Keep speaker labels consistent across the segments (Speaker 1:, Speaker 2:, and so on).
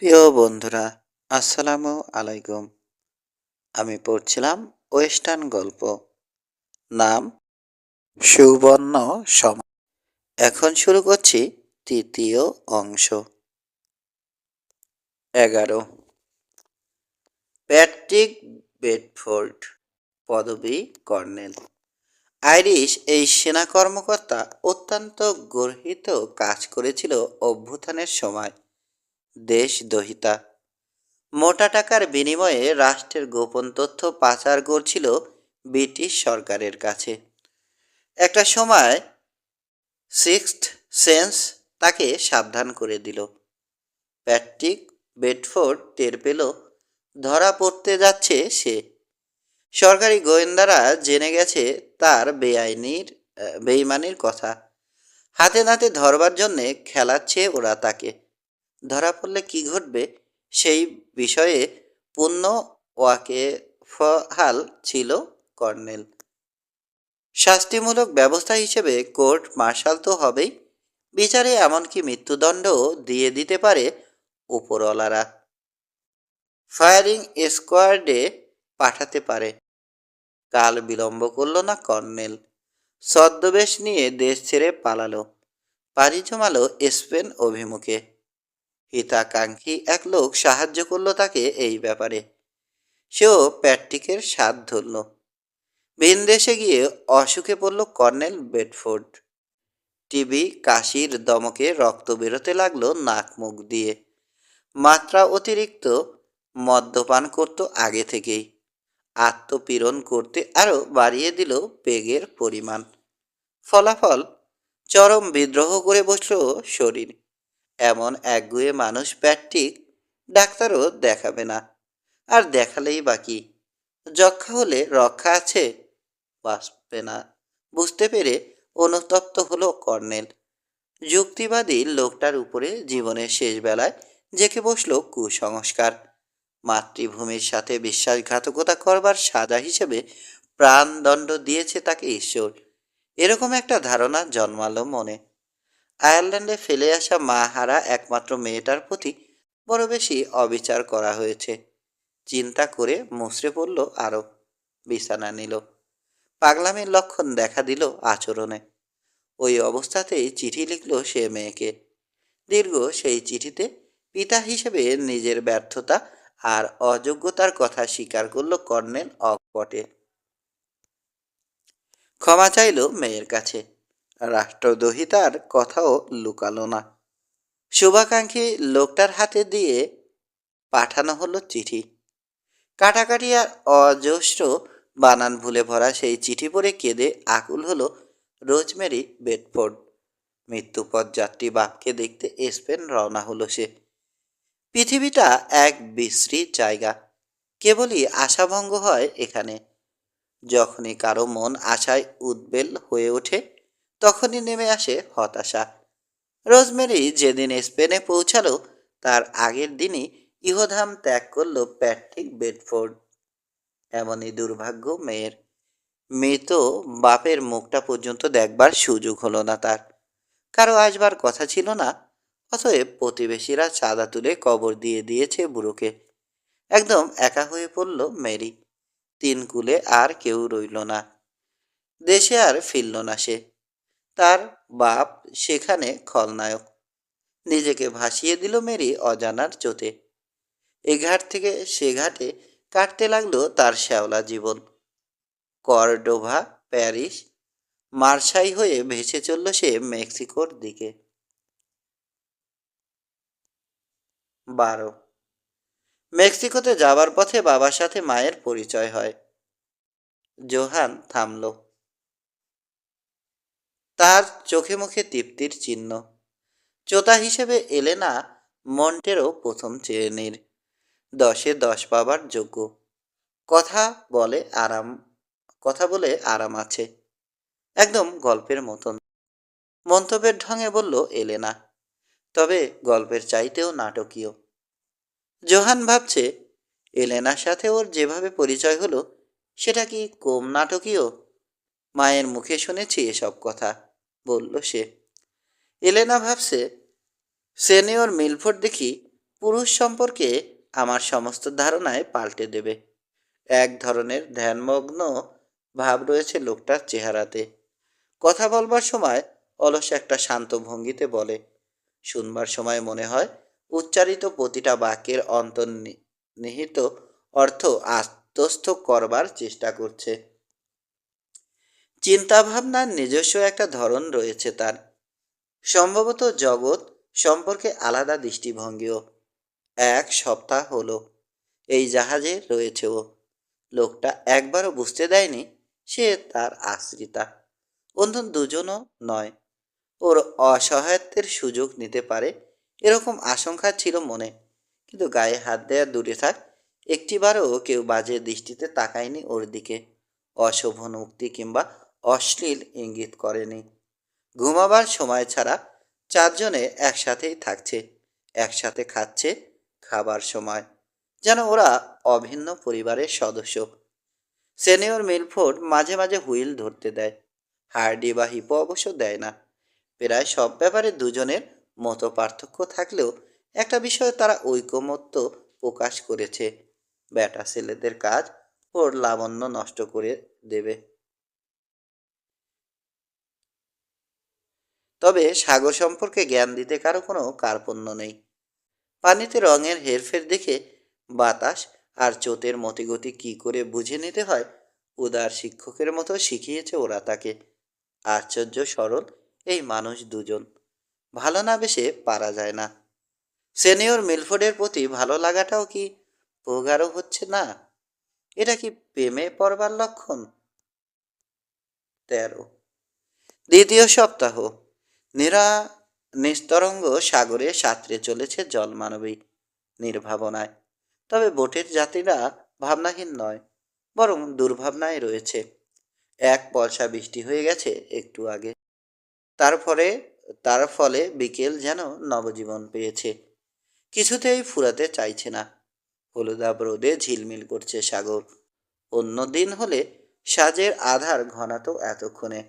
Speaker 1: প্রিয় বন্ধুরা, আসসালামু আলাইকুম। আমি পড়ছিলাম ওয়েস্টার্ন গল্প, নাম সুবর্ণ সময়। এখন শুরু করছি তৃতীয় অংশ। 11। প্যাট্রিক বেডফোর্ড, পদবী কর্নেল। আইরিশ এই সেনা কর্মকর্তা অত্যন্ত গর্হিত কাজ করেছিল অভ্যুত্থানের সময়। দেশদ্রোহিতা, মোটা টাকার বিনিময়ে রাষ্ট্রের গোপন তথ্য পাচার করছিল ব্রিটিশ সরকারের কাছে। একটা সময় সিক্সথ সেন্স তাকে সাবধান করে দিল। প্যাট্রিক বেডফোর্ড টের পেল ধরা পড়তে যাচ্ছে সে। সরকারি গোয়েন্দারা জেনে গেছে তার বেইমানির কথা। হাতে নাতে ধরবার জন্যে খেলাচ্ছে ওরা তাকে। ধরা পড়লে কি ঘটবে সেই বিষয়ে পূর্ণ ওয়াকেফহাল ছিল কর্নেল। শাস্তিমূলক ব্যবস্থা হিসেবে কোর্ট মার্শাল তো হবেই, বিচারে এমনকি মৃত্যুদণ্ডও দিয়ে দিতে পারে উপরওয়ালারা। ফায়ারিং স্কোয়াডে পাঠাতে পারে। কাল বিলম্ব করল না কর্নেল। ছদ্মবেশ নিয়ে দেশ ছেড়ে পালালো। পাড়ি জমালো স্পেন অভিমুখে। হিতাকাঙ্ক্ষী এক লোক সাহায্য করল তাকে এই ব্যাপারে। সেও প্যাট্রিকের স্বাদ ধরল। ভিনদেশে গিয়ে অসুখে পড়ল কর্নেল বেডফোর্ড। টিবি, কাশির দমকে রক্ত বেরোতে লাগলো নাক মুখ দিয়ে। মাত্রা অতিরিক্ত মদ্যপান করত আগে থেকেই। আত্মপীড়ন করতে আরও বাড়িয়ে দিল পেগের পরিমাণ। ফলাফল, চরম বিদ্রোহ করে বসল শরীর। এমন একগুঁয়ে মানুষ প্যাট্রিক, ডাক্তারও দেখাবে না। আর দেখালেই বাকি, যক্ষা হলে রক্ষা আছে, বাঁচবে না বুঝতে পেরে অনুতপ্ত হলো কর্নেল। যুক্তিবাদী লোকটার উপরে জীবনের শেষ বেলায় জেঁকে বসল কুসংস্কার। মাতৃভূমির সাথে বিশ্বাসঘাতকতা করবার সাজা হিসেবে প্রাণদণ্ড দিয়েছে তাকে ঈশ্বর, এরকম একটা ধারণা জন্মালো মনে। আয়ারল্যান্ডে ফেলে আসা মা হারা একমাত্র মেয়েটার প্রতি বড় বেশি অবিচার করা হয়েছে। চিন্তা করে মুচড়ে পড়ল আরও। বিছানা নিল। পাগলামির লক্ষণ দেখা দিল আচরণে। ওই অবস্থাতেই চিঠি লিখল সে মেয়েকে। দীর্ঘ সেই চিঠিতে পিতা হিসেবে নিজের ব্যর্থতা আর অযোগ্যতার কথা স্বীকার করল কর্নেল অকপটে। ক্ষমা চাইল মেয়ের কাছে। রাষ্ট্রদ্রোহিতার কথাও লুকালো না। শুভাকাঙ্ক্ষী লোকটার হাতে দিয়ে পাঠানো হলো চিঠি। কাটাকাটি আর অজস্র বানান ভুলে ভরা সেই চিঠি পড়ে কেঁদে আকুল হলো রোজমেরি বেডফোর্ড। মৃত্যুপথ যাত্রী বাপকে দেখতে স্পেন রওনা হলো সে। পৃথিবীটা এক বিশ্রী জায়গা। কেবলই আশাভঙ্গ হয় এখানে। যখনই কারো মন আশায় উদ্বেল হয়ে ওঠে, তখনই নেমে আসে হতাশা। রোজমেরি যেদিন স্পেনে পৌঁছালো তার আগের দিনই ইহধাম ত্যাগ করল প্যাট্রিক বেডফোর্ড। এমনই দুর্ভাগ্য মেয়ের। মৃত বাপের মুখটা পর্যন্ত দেখবার সুযোগ হলো না তার। কারো আসবার কথা ছিল না, অতএব প্রতিবেশীরা চাঁদা তুলে কবর দিয়ে দিয়েছে বুড়োকে। একদম একা হয়ে পড়ল মেরি। তিন কুলে আর কেউ রইল না। দেশে আর ফিরল না সে। তার বাপ সেখানে খলনায়ক। নিজেকে ভাসিয়ে দিল মেরি অজানার চোতে। এ ঘাট থেকে সে ঘাটে কাটতে লাগলো তার শ্যাওলা জীবন। কর্ডোভা, প্যারিস, মার্সাই হয়ে ভেসে চলল সে মেক্সিকোর দিকে। 12। মেক্সিকোতে যাবার পথে বাবার সাথে মায়ের পরিচয় হয়। জোহান থামল। তার চোখে মুখে তৃপ্তির চিহ্ন। চোতা হিসেবে এলেনা মন্টেরো প্রথম শ্রেণীর। 10-এ 10 পাবার যোগ্য। কথা বলে আরাম কথা বলে আরাম আছে। একদম গল্পের মতন। মন্তব্যের ঢঙে বলল এলেনা, তবে গল্পের চাইতেও নাটকীয়। জোহান ভাবছে, এলেনার সাথে ওর যেভাবে পরিচয় হলো সেটা কি কম নাটকীয়? মায়ের মুখে শুনেছি এসব কথা, বলল সে। এলেনা ভাবছে, সেনিয়র মিলফোর্ড দেখি পুরুষ সম্পর্কে আমার সমস্ত ধারণায় পাল্টে দেবে। এক ধরনের ধ্যানমগ্ন ভাব রয়েছে লোকটার চেহারাতে। কথা বলবার সময় অলস একটা শান্ত ভঙ্গিতে বলে, শুনবার সময় মনে হয় উচ্চারিত প্রতিটা বাক্যের অন্তর্নিহিত অর্থ আত্মস্থ করবার চেষ্টা করছে। চিন্তাভাবনার নিজস্ব একটা ধরন রয়েছে তার, সম্ভবত জগৎ সম্পর্কে আলাদা দৃষ্টিভঙ্গিও। এক সপ্তাহ হলো এই জাহাজে রয়েছে ও। লোকটা একবারও বুঝতে দেয়নি সে তার আশ্রিতা। অন্য দুজনও নয়। ওর অসহায়ত্বের সুযোগ নিতে পারে এরকম আশঙ্কা ছিল মনে, কিন্তু গায়ে হাত দেওয়া দূরে থাক, একটিবারও কেউ বাজে দৃষ্টিতে তাকায়নি ওর দিকে, অশোভন উক্তি কিংবা অশ্লীল ইঙ্গিত করেনি। ঘুমাবার সময় ছাড়া চারজনে একসাথেই থাকছে, একসাথে খাচ্ছে, খাবার সময় যেন ওরা অভিন্ন পরিবারের সদস্য। সিনিয়র মিলফোর্ড মাঝে মাঝে হুইল ধরতে দেয়, হার্ডি বা হিপো অবশ্য দেয় না। প্রায় সব ব্যাপারে দুজনের মতো পার্থক্য থাকলেও একটা বিষয়ে তারা ঐকমত্য প্রকাশ করেছে, বেটা ছেলেদের কাজ ওর লাবণ্য নষ্ট করে দেবে। তবে সাগর সম্পর্কে জ্ঞান দিতে কারো কোনো কার্পণ্য নেই। পানিতে রঙের হেরফের দেখে বাতাস আর চোতের মতিগতি কি করে বুঝে নিতে হয় উদার শিক্ষকের মতো শিখিয়েছে ওরা তাকে। আশ্চর্য সরল এই মানুষ দুজন, ভালো না বেশে পারা যায় না। সিনিয়র মিলফোর্ডের প্রতি ভালো লাগাটাও কি প্রগাঢ় হচ্ছে না? এটা কি প্রেমে পড়বার লক্ষণ? 13 দ্বিতীয় সপ্তাহ। নিরা নিস্তরঙ্গ সাগরে সাঁতরে চলেছে জলমানবী নির্ভাবনায়। তবে বোটের যাত্রীরা ভাবনাহীন নয়, বরং দুর্ভাবনায় রয়েছে। এক পয়সা বৃষ্টি হয়ে গেছে একটু আগে, তারপরে তার ফলে বিকেল যেন নবজীবন পেয়েছে, কিছুতেই ফুরাতে চাইছে না। হলুদাব রোদে ঝিলমিল করছে সাগর। অন্য দিন হলে সাজের আধার ঘনাতো এতক্ষণে।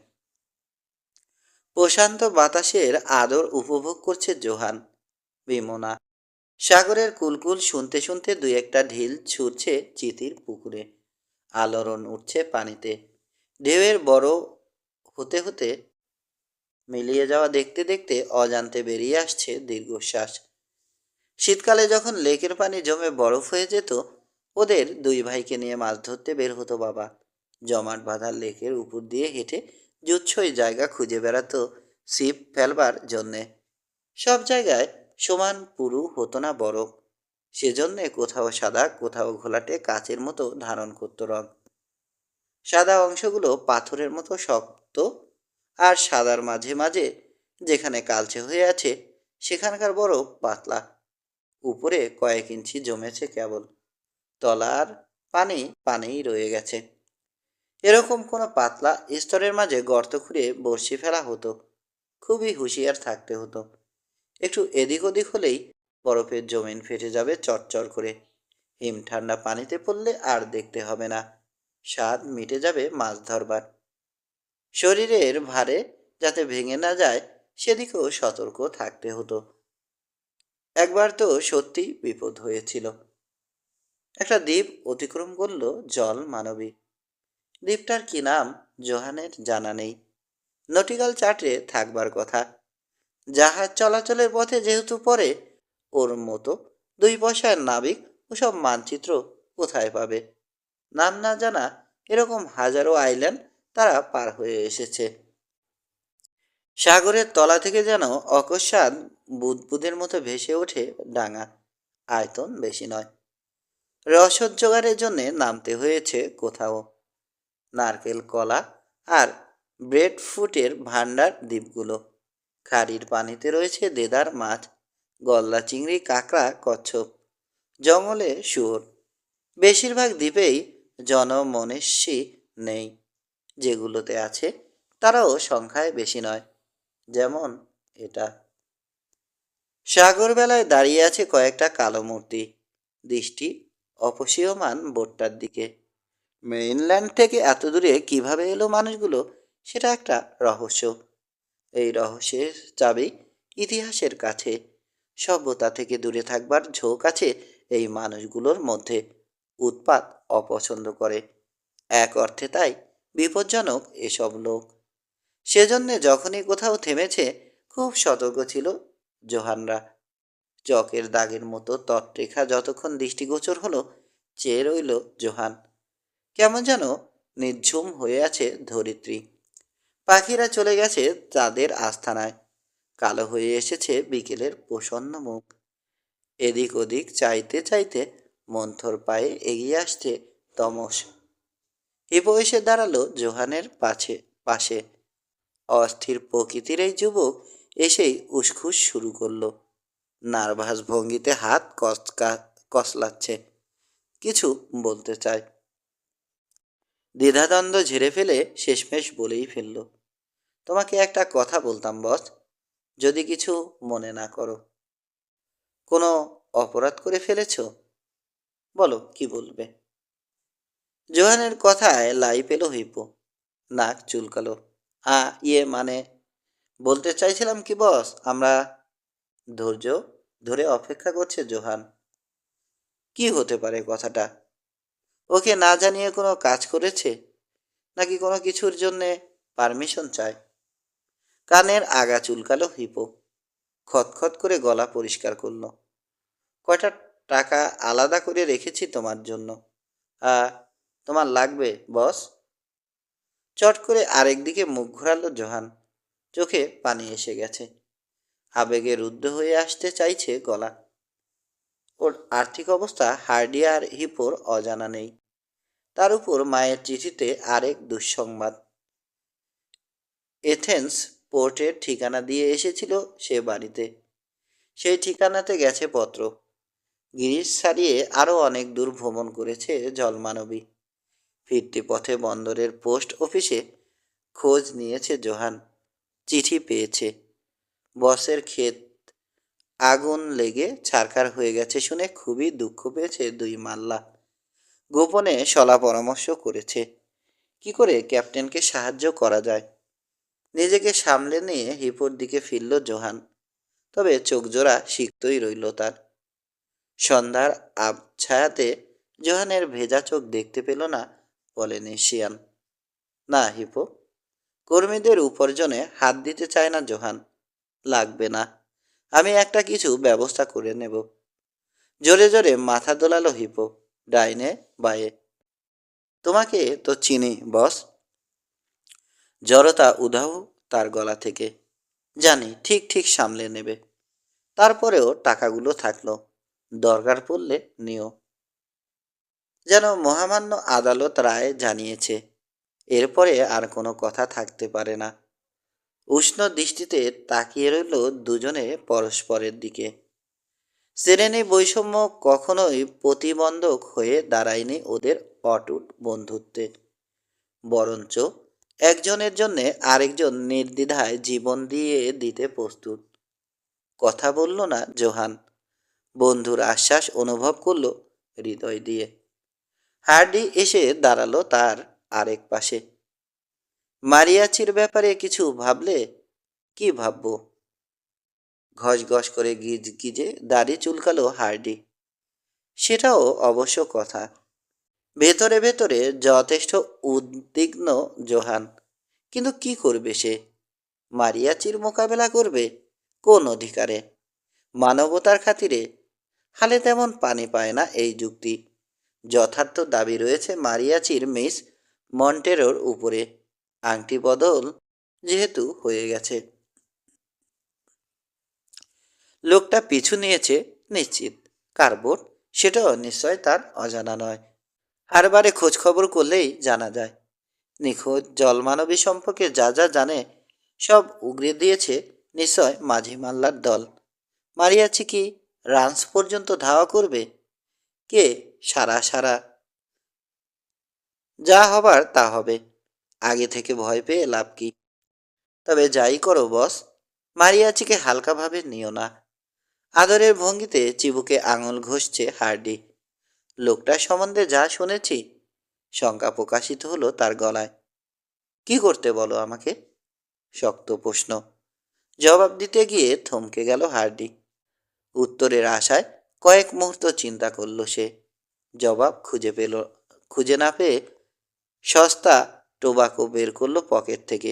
Speaker 1: প্রশান্ত বাতাসের আদর উপভোগ করছে জোহান, বিমনা। সাগরের কুলকুল শুনতে শুনতে দুই একটা ঢিল ছুটছে চিতির পুকুরে, আলোড়ন উঠছে পানিতে। ঢেউয়ের বড় হতে হতে মিলিয়ে যাওয়া দেখতে দেখতে অজান্তে বেরিয়ে আসছে দীর্ঘশ্বাস। শীতকালে যখন লেকের পানি জমে বরফ হয়ে যেত, ওদের দুই ভাইকে নিয়ে মাছ ধরতে বের হতো বাবা। জমাট বাঁধা লেকের উপর দিয়ে হেঁটে জুৎসই জায়গা খুঁজে বেড়াতো ছিপ ফেলবার জন্যে। সব জায়গায় সমান পুরু হতো না বরফ, সেজন্যে কোথাও সাদা কোথাও ঘোলাটে কাচের মতো ধারণ করত রং। সাদা অংশগুলো পাথরের মতো শক্ত, আর সাদার মাঝে মাঝে যেখানে কালচে হয়ে আছে সেখানকার বরফ পাতলা, উপরে কয়েক ইঞ্চি জমেছে কেবল, তলার পানি পানিই রয়ে গেছে। এরকম কোনো পাতলা স্তরের মাঝে গর্ত খুঁড়ে বড়শি ফেলা হতো। খুবই হুঁশিয়ার থাকতে হতো, একটু এদিক ওদিক হলেই বরফের জমিন ফেটে যাবে চটচর করে। হিম ঠান্ডা পানিতে পড়লে আর দেখতে হবে না, স্বাদ মিটে যাবে মাছ ধরবার। শরীরের ভারে যাতে ভেঙে না যায় সেদিকেও সতর্ক থাকতে হতো। একবার তো সত্যি বিপদ হয়েছিল। একটা দ্বীপ অতিক্রম করল জল মানবী। দ্বীপটার কি নাম জোহানের জানা নেই, নটিক্যাল চার্টে থাকবার কথা। জাহাজ চলাচলের পথে যেহেতু পড়ে, ওর মতো দুই পয়সার নাবিক ওসব মানচিত্র কোথায় পাবে? নাম না জানা এরকম হাজারো আইল্যান্ড তারা পার হয়ে এসেছে। সাগরের তলা থেকে যেন অকস্মাৎ বুদবুদের মতো ভেসে ওঠে ডাঙা, আয়তন বেশি নয়। রসদ জোগাড়ের জন্যে নামতে হয়েছে কোথাও। নারকেল, কলা আর ব্রেড ফুটের ভাণ্ডার দ্বীপগুলো। খাড়ির পানিতে রয়েছে দেদার মাছ, গলদা চিংড়ি, কাঁকড়া, কচ্ছপ। জঙ্গলে শুয়োর। বেশিরভাগ দ্বীপেই জনমনস্বী নেই, যেগুলোতে আছে তারাও সংখ্যায় বেশি নয়, যেমন এটা। সাগর বেলায় দাঁড়িয়ে আছে কয়েকটা কালো মূর্তি, দৃষ্টি অপসীয়মান বোটটার দিকে। মেইনল্যান্ড থেকে এত দূরে কিভাবে এলো মানুষগুলো, সেটা একটা রহস্য। এই রহস্যের চাবি ইতিহাসের কাছে। সভ্যতা থেকে দূরে থাকবার ঝোঁক আছে এই মানুষগুলোর মধ্যে। উৎপাত অপছন্দ করে, এক অর্থে তাই বিপজ্জনক এসব লোক। সেজন্যে যখনই কোথাও থেমেছে খুব সতর্ক ছিল জোহানরা। চকের দাগের মতো তটরেখা যতক্ষণ দৃষ্টিগোচর হলো চেয়ে রইল জোহান। কেমন যেন নিঝুম হয়ে আছে ধরিত্রী। পাখিরা চলে গেছে তাদের আস্থানায়। কালো হয়ে এসেছে বিকেলের প্রসন্ন মুখ। এদিক ওদিক চাইতে চাইতে মন্থর পায়ে এগিয়ে আসছে তমস। হিপো এসে দাঁড়ালো জোহানের পাশে। অস্থির প্রকৃতির এই যুবক এসেই উসখুস শুরু করলো। নার্ভাস ভঙ্গিতে হাত কসলাচ্ছে, কিছু বলতে চায়। দ্বিধাদ্বন্দ্ব ঝেড়ে ফেলে শেষমেশ বলেই ফেলল, তোমাকে একটা কথা বলতাম বস, যদি কিছু মনে না করো। কোনো অপরাধ করে ফেলেছ? বলো, কি বলবে? জোহানের কথায় লাই পেল হিপো। নাক চুলকালো। ইয়ে মানে, বলতে চাইছিলাম কি বস, আমরা ধৈর্য ধরে অপেক্ষা করছে জোহান। কি হতে পারে কথাটা? ওকে না জানিয়ে কোনো কাজ করেছে, নাকি কোনো কিছুর জন্যে পারমিশন চায়? কানের আগা চুলকালো হিপো। খতখত করে গলা পরিষ্কার করলো। কয়টা টাকা আলাদা করে রেখেছি তোমার জন্য। আ তোমার লাগবে বস? চট করে আরেক দিকে মুখ ঘোরালো জোহান। চোখে পানি এসে গেছে। আবেগে রুদ্ধ হয়ে আসতে চাইছে গলা। ওর আর্থিক অবস্থা হার্ডি আর হিপোর অজানা নেই। তার উপর মায়ের চিঠিতে আরেক দুঃসংবাদ। এথেন্স পোর্টের ঠিকানা দিয়ে এসেছিল সে বাড়িতে। সেই ঠিকানাতে গেছে পত্র। গিরিশ ছাড়িয়ে আরও অনেক দূর ভ্রমণ করেছে জলমানবী। ফিরতি পথে বন্দরের পোস্ট অফিসে খোঁজ নিয়েছে জোহান। চিঠি পেয়েছে। বসের ক্ষেত আগুন লেগে ছারখার হয়ে গেছে শুনে খুবই দুঃখ পেয়েছে দুই মাল্লা। গোপনে সলা পরামর্শ করেছে কি করে ক্যাপ্টেনকে সাহায্য করা যায়। নিজেকে সামলে নিয়ে হিপোর দিকে ফিরল জোহান। তবে চোখজোড়া সিক্তই রইল তার। সন্ধ্যার আবছায়াতে জোহানের ভেজা চোখ দেখতে পেল না পলিনেশিয়ান। না হিপো, কর্মীদের উপার্জনে হাত দিতে চায় না জোহান। লাগবে না, আমি একটা কিছু ব্যবস্থা করে নেব। জোরে জোরে মাথা দোলালো হিপো, ডাইনে বায়ে। তোমাকে তো চিনি বস। জড়তা উধাও তার গলা থেকে। জানি, ঠিক ঠিক সামলে নেবে। তারপরেও টাকাগুলো থাকলো, দরকার পড়লে নিও। যেন মহামান্য আদালত রায় জানিয়েছে, এরপরে আর কোনো কথা থাকতে পারে না। উষ্ণ দৃষ্টিতে তাকিয়ে রইল দুজনে পরস্পরের দিকে। শ্রেণী বৈষম্য কখনোই প্রতিবন্ধক হয়ে দাঁড়ায়নি ওদের অটুট বন্ধুত্বে। বরঞ্চ একজনের জন্যে আরেকজন নির্দ্বিধায় জীবন দিয়ে দিতে প্রস্তুত। কথা বলল না জোহান। বন্ধুর আশ্বাস অনুভব করল হৃদয় দিয়ে। হার্ডি এসে দাঁড়ালো তার আরেক পাশে। মারিয়াচির ব্যাপারে কিছু ভাবলে? কি ভাববো? ঘস ঘস করে গিজ গিজে দাড়ি চুলকালো হার্ডি। সেটাও অবশ্য কথা। ভেতরে ভেতরে যথেষ্ট উদ্বিগ্ন জোহান। কিন্তু কি করবে সে? মারিয়াচির মোকাবেলা করবে কোন অধিকারে? মানবতার খাতিরে? হালে তেমন পানি পায় না এই যুক্তি। যথার্থ দাবি রয়েছে মারিয়াচির মিস মন্টেরোর উপরে। আংটি বদল যেহেতু হয়ে গেছে। লোকটা পিছু নিয়েছে নিশ্চিত। কার্বোর্ড সেটাও নিশ্চয় তার অজানা নয়। হারবারে খোঁজ খবর করলেই জানা যায়। নিখোঁজ জলমানবী সম্পর্কে যা যা জানে সব উগরে দিয়েছে নিশ্চয় মাঝি মাল্লার দল। মারিয়াছি কি রান্স পর্যন্ত ধাওয়া করবে? কে সারা সারা? যা হবার তা হবে। আগে থেকে ভয় পেয়ে লাভ কি? তবে যাই করো বস, মারিয়াচিকে হালকাভাবে নিও না। আদরের ভঙ্গিতে চিবুকে আঙুল ঘষছে হার্ডি। লোকটা সম্বন্ধে যা শুনেছি, শঙ্কা প্রকাশিত হলো তার গলায়। কি করতে বলো আমাকে? শক্ত প্রশ্ন। জবাব দিতে গিয়ে থমকে গেল হার্ডি। উত্তরের আশায় কয়েক মুহূর্ত চিন্তা করল সে। জবাব খুঁজে না পেয়ে সস্তা টোবাকো বের করলো পকেট থেকে।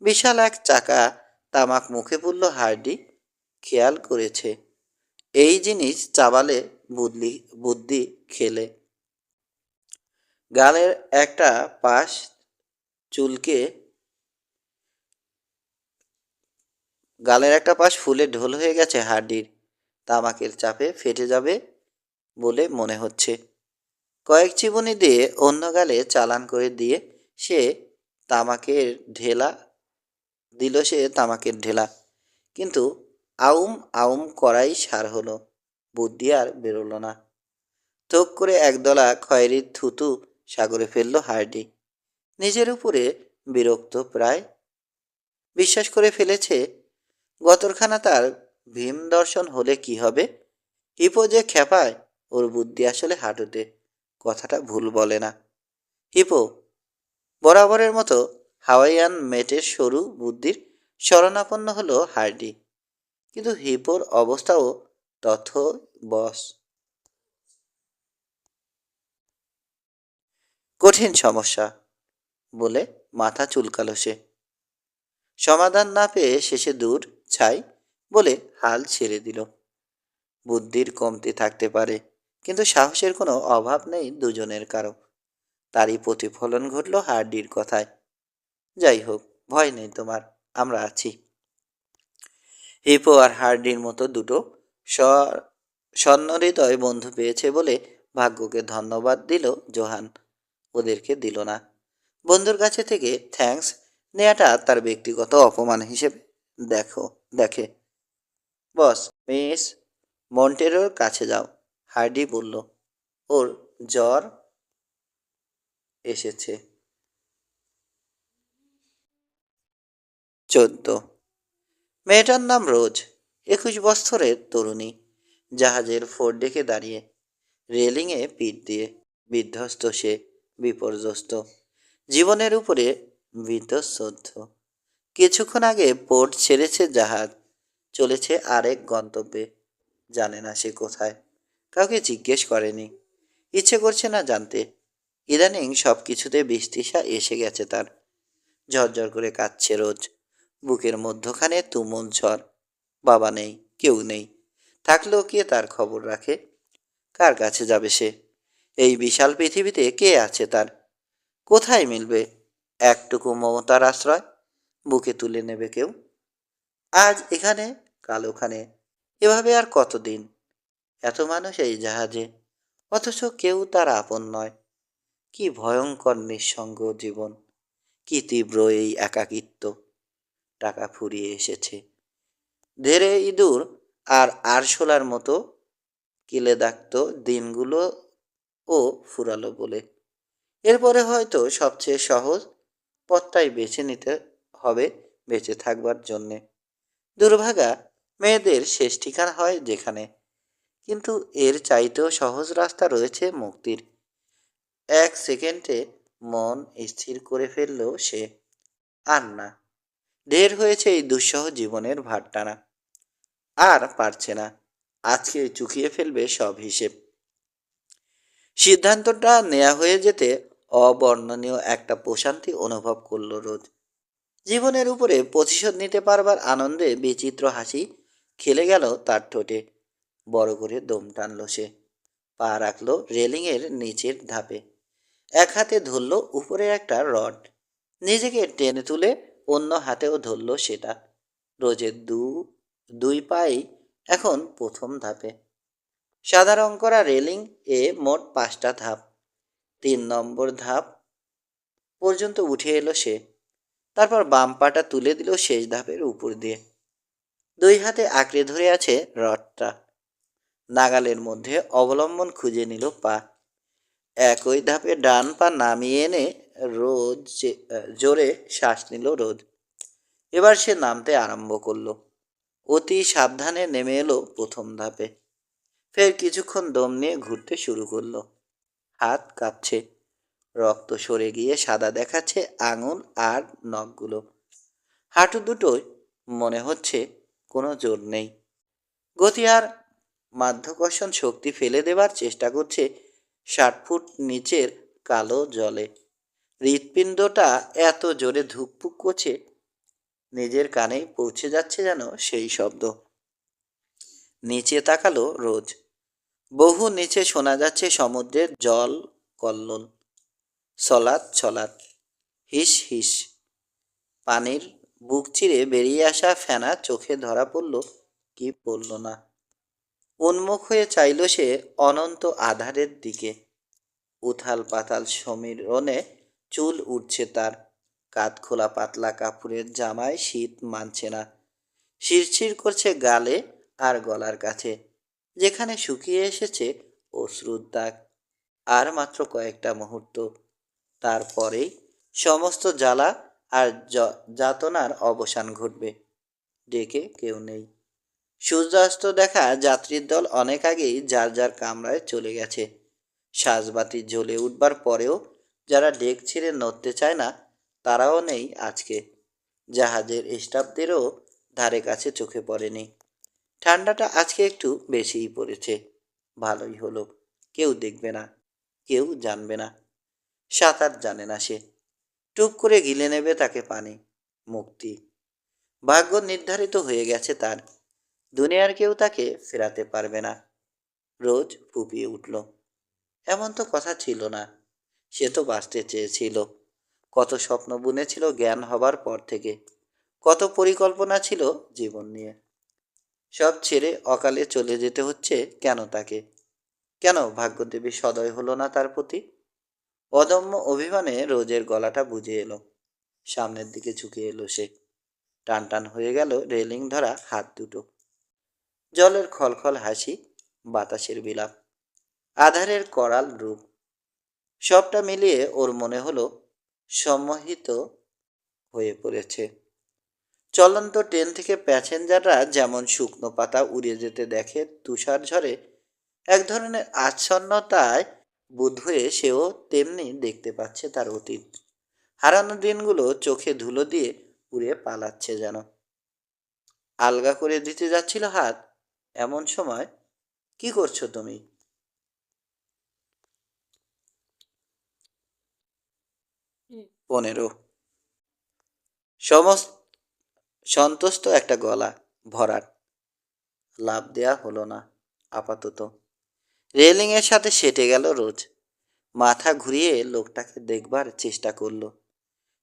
Speaker 1: বিশাল এক চাকা তামাক মুখে পুরল হার্ডি। খেয়াল করেছে এই জিনিস চাবালে বুদ্ধি খেলে। গালের একটা পাশ চুলকে গালের একটা পাশ ফুলে ঢোল হয়ে গেছে হার্ডির। তামাকের চাপে ফেটে যাবে বলে মনে হচ্ছে। কয়েক চিবুনি দিয়ে অন্য গালে চালান করে দিয়ে সে তামাকের ঢেলা সে তামাকের ঢেলা। কিন্তু আউম আউম করাই সার হলো। বুদ্ধি আর বেরোলো না। থোক করে একদলা খয়েরি থুতু সাগরে ফেললো হার্ডি। নিজের উপরে বিরক্ত প্রায়। বিশ্বাস করে ফেলেছে গতরখানা তার ভীম দর্শন হলে কি হবে। হিপো যে খেপায়, ওর বুদ্ধি আসলে হাঁটুতে। কথাটা ভুল বলে না। হিপো বরাবরের মতো হাওয়াইয়ান মেটের সরু বুদ্ধির শরণাপন্ন হলো হার্ডি। কিন্তু হিপোর অবস্থাও তথ বস। কঠিন সমস্যা বলে মাথা চুলকালো সে। সমাধান না পেয়ে শেষে দূর ছাই বলে হাল ছেড়ে দিল। বুদ্ধির কমতি থাকতে পারে, কিন্তু সাহসের কোনো অভাব নেই দুজনের কারো। তারই প্রতিফলন ঘটল হার্ডির কথায়। যাই হোক, ভয় নেই তোমার, আমরা আছি। হিপো আর হার্ডির মতো দুটো স্বর্ণহৃদয় বন্ধু পেয়েছে বলে ভাগ্যকে ধন্যবাদ দিল জোহান। ওদেরকে দিল না। বন্ধুর কাছে থেকে থ্যাঙ্কস নেয়াটা তার ব্যক্তিগত অপমান হিসেবে দেখে। বস, মিস মন্টেরোর কাছে যাও, হার্ডি বলল। ওর জ্বর এসেছে। 14। মেয়েটার নাম রোজ। 21 বছরের তরুণী। জাহাজের ফোরডেকে দাঁড়িয়ে, রেলিংয়ে পিঠ দিয়ে। বিধ্বস্ত সে, বিপর্যস্ত, জীবনের উপরে বীতশ্রদ্ধ। কিছুক্ষণ আগে পোর্ট ছেড়েছে জাহাজ, চলেছে আরেক গন্তব্যে। জানে না সে কোথায়, কাউকে জিজ্ঞেস করেনি, ইচ্ছে করছে না জানতে। ইদানিং সব কিছুতে বিস্তৃষা এসে গেছে তার। ঝরঝর করে কাঁদছে রোজ। বুকের মধ্যখানে তুমুল ঝড়। বাবা নেই, কেউ নেই। থাকলেও কে তার খবর রাখে? কার কাছে যাবে সে? এই বিশাল পৃথিবীতে কে আছে তার? কোথায় মিলবে একটুকু মমতার আশ্রয়? বুকে তুলে নেবে কেউ? আজ এখানে, কাল ওখানে, এভাবে আর কতদিন? এত মানুষ এই জাহাজে, অথচ কেউ তার আপন নয়। কি ভয়ঙ্কর নিঃসঙ্গ জীবন! কি তীব্র এই একাকিত্ব! টাকা ফুরিয়ে এসেছে। ধেড়ে ইঁদুর আর আরশোলার মতো কিলে দাগত দিনগুলো ও ফুরালো বলে। এরপরে হয়তো সবচেয়ে সহজ পথটাই বেছে নিতে হবে বেঁচে থাকবার জন্যে। দুর্ভাগা মেয়েদের শেষ ঠিকানা হয় যেখানে। কিন্তু এর চাইতেও সহজ রাস্তা রয়েছে মুক্তির। 1 সেকেন্ডে মন স্থির করে ফেলল সে। আর না, ঢের হয়েছে এই দুঃসহ জীবনের ভার টানা। আর পারছে না। আজকে চুকিয়ে ফেলবে সব হিসেব। সিদ্ধান্তটা নেয়া হয়ে যেতে অবর্ণনীয় একটা প্রশান্তি অনুভব করল রোজ। জীবনের উপরে প্রতিশোধ নিতে পারবার আনন্দে বিচিত্র হাসি খেলে গেল তার ঠোঁটে। বড় করে দম টানল সে। পা রাখল রেলিংয়ের নিচের ধাপে। এক হাতে ধরল উপরে একটা রড। নিজেকে টেনে তুলে অন্য হাতেও ধরল সেটা। রোজের দুই পাই এখন প্রথম ধাপে। সাদা রং করা রেলিং এ মোট 5টা ধাপ। 3 নম্বর ধাপ পর্যন্ত উঠে এলো সে। তারপর বাম পাটা তুলে দিল শেষ ধাপের উপর দিয়ে। 2 হাতে আঁকড়ে ধরে আছে রডটা। নাগালের মধ্যে অবলম্বন খুঁজে নিল পা। একই ধাপে ডান পা নামিয়ে এনে জোরে শ্বাস নিল রোজ। এবার সে নামতে আরম্ভ করলো। অতি সাবধানে নেমে এলো প্রথম ধাপে। ফের কিছুক্ষণ দম নিয়ে ঘুরতে শুরু করলো। হাত কাঁপছে। রক্ত সরে গিয়ে সাদা দেখাচ্ছে আঙুল আর নখগুলো। হাঁটু দুটোয় মনে হচ্ছে কোনো জোর নেই। গতি আর মাধ্যাকর্ষণ শক্তি ফেলে দেবার চেষ্টা করছে 60 ফুট নিচের কালো জলে। হৃৎপিণ্ডটা এত জোরে ধুকপুক করছে, নিজের কানেই পৌঁছে যাচ্ছে যেন সেই শব্দ। নিচে তাকালো রোজ। বহু নিচে শোনা যাচ্ছে সমুদ্রের জল কল্লোল। ছলাৎ ছলাৎ, হিস হিস। পানির বুক চিরে বেরিয়ে আসা ফেনা চোখে ধরা পড়ল কি পড়ল না। উন্মুখ হয়ে চাইল সে অনন্ত আধারের দিকে। উথাল পাতাল সমীরণে চুল উঠছে তার। কাত খোলা পাতলা কাপড়ের জামায় শীত মানছে না। শিরশির করছে গালে আর গলার কাছে, যেখানে শুকিয়ে এসেছে অশ্রুর দাগ। আর মাত্র কয়েকটা মুহূর্ত, তারপরেই সমস্ত জ্বালা আর যাতনার অবসান ঘটবে। ডেকে কেউ নেই। সূর্যাস্ত দেখা যাত্রীর দল অনেক আগেই যার যার কামরায় চলে গেছে। সাজবাতি জ্বলে উঠবার পরেও যারা ডেক ছেড়ে নড়তে চায় না, তারাও নেই আজকে। জাহাজের স্টাফদেরও ধারে কাছে চোখে পড়েনি। ঠান্ডাটা আজকে একটু বেশিই পড়েছে। ভালোই হলো, কেউ দেখবে না, কেউ জানবে না। সাঁতার জানে না সে। টুপ করে গিলে নেবে তাকে পানি। মুক্তি। ভাগ্য নির্ধারিত হয়ে গেছে তার। দুনিয়ার কেউ তাকে ফেরাতে পারবে না। রোজ ফুপিয়ে উঠল। এমন তো কথা ছিল না। সে তো বাঁচতে চেয়েছিল। কত স্বপ্ন বুনেছিল জ্ঞান হবার পর থেকে। কত পরিকল্পনা ছিল জীবন নিয়ে। সব ছেড়ে অকালে চলে যেতে হচ্ছে কেন তাকে? কেন ভাগ্যদেবী সদয় হলো না তার প্রতি? অদম্য অভিমানে রোজের গলাটা বুঝে এলো। সামনের দিকে ঝুঁকে এলো সে। টান টান হয়ে গেল রেলিং ধরা হাত দুটো। জলের খলখল হাসি, বাতাসের বিলাপ, আধারের করাল রূপ, সবটা মিলিয়ে ওর মনে হলো সম্মোহিত হয়ে পড়েছে। চলন্ত ট্রেন থেকে প্যাসেঞ্জাররা যেমন শুকনো পাতা উড়ে যেতে দেখে তুষার ঝড়ে, এক ধরনের আচ্ছন্নতায় বোধ হয়ে সেও তেমনি দেখতে পাচ্ছে তার অতীত। হারানো দিনগুলো চোখে ধুলো দিয়ে উড়ে পালাচ্ছে যেন। আলগা করে দিতে যাচ্ছিল হাত। এমন সময়, কি করছো তুমি? 15। সমস্ত সন্তুষ্ট একটা গলা, ভরাট। লাভ দেয়া হলো না আপাতত। রেলিংয়ের সাথে সেটে গেল রোজ। মাথা ঘুরিয়ে লোকটাকে দেখবার চেষ্টা করলো।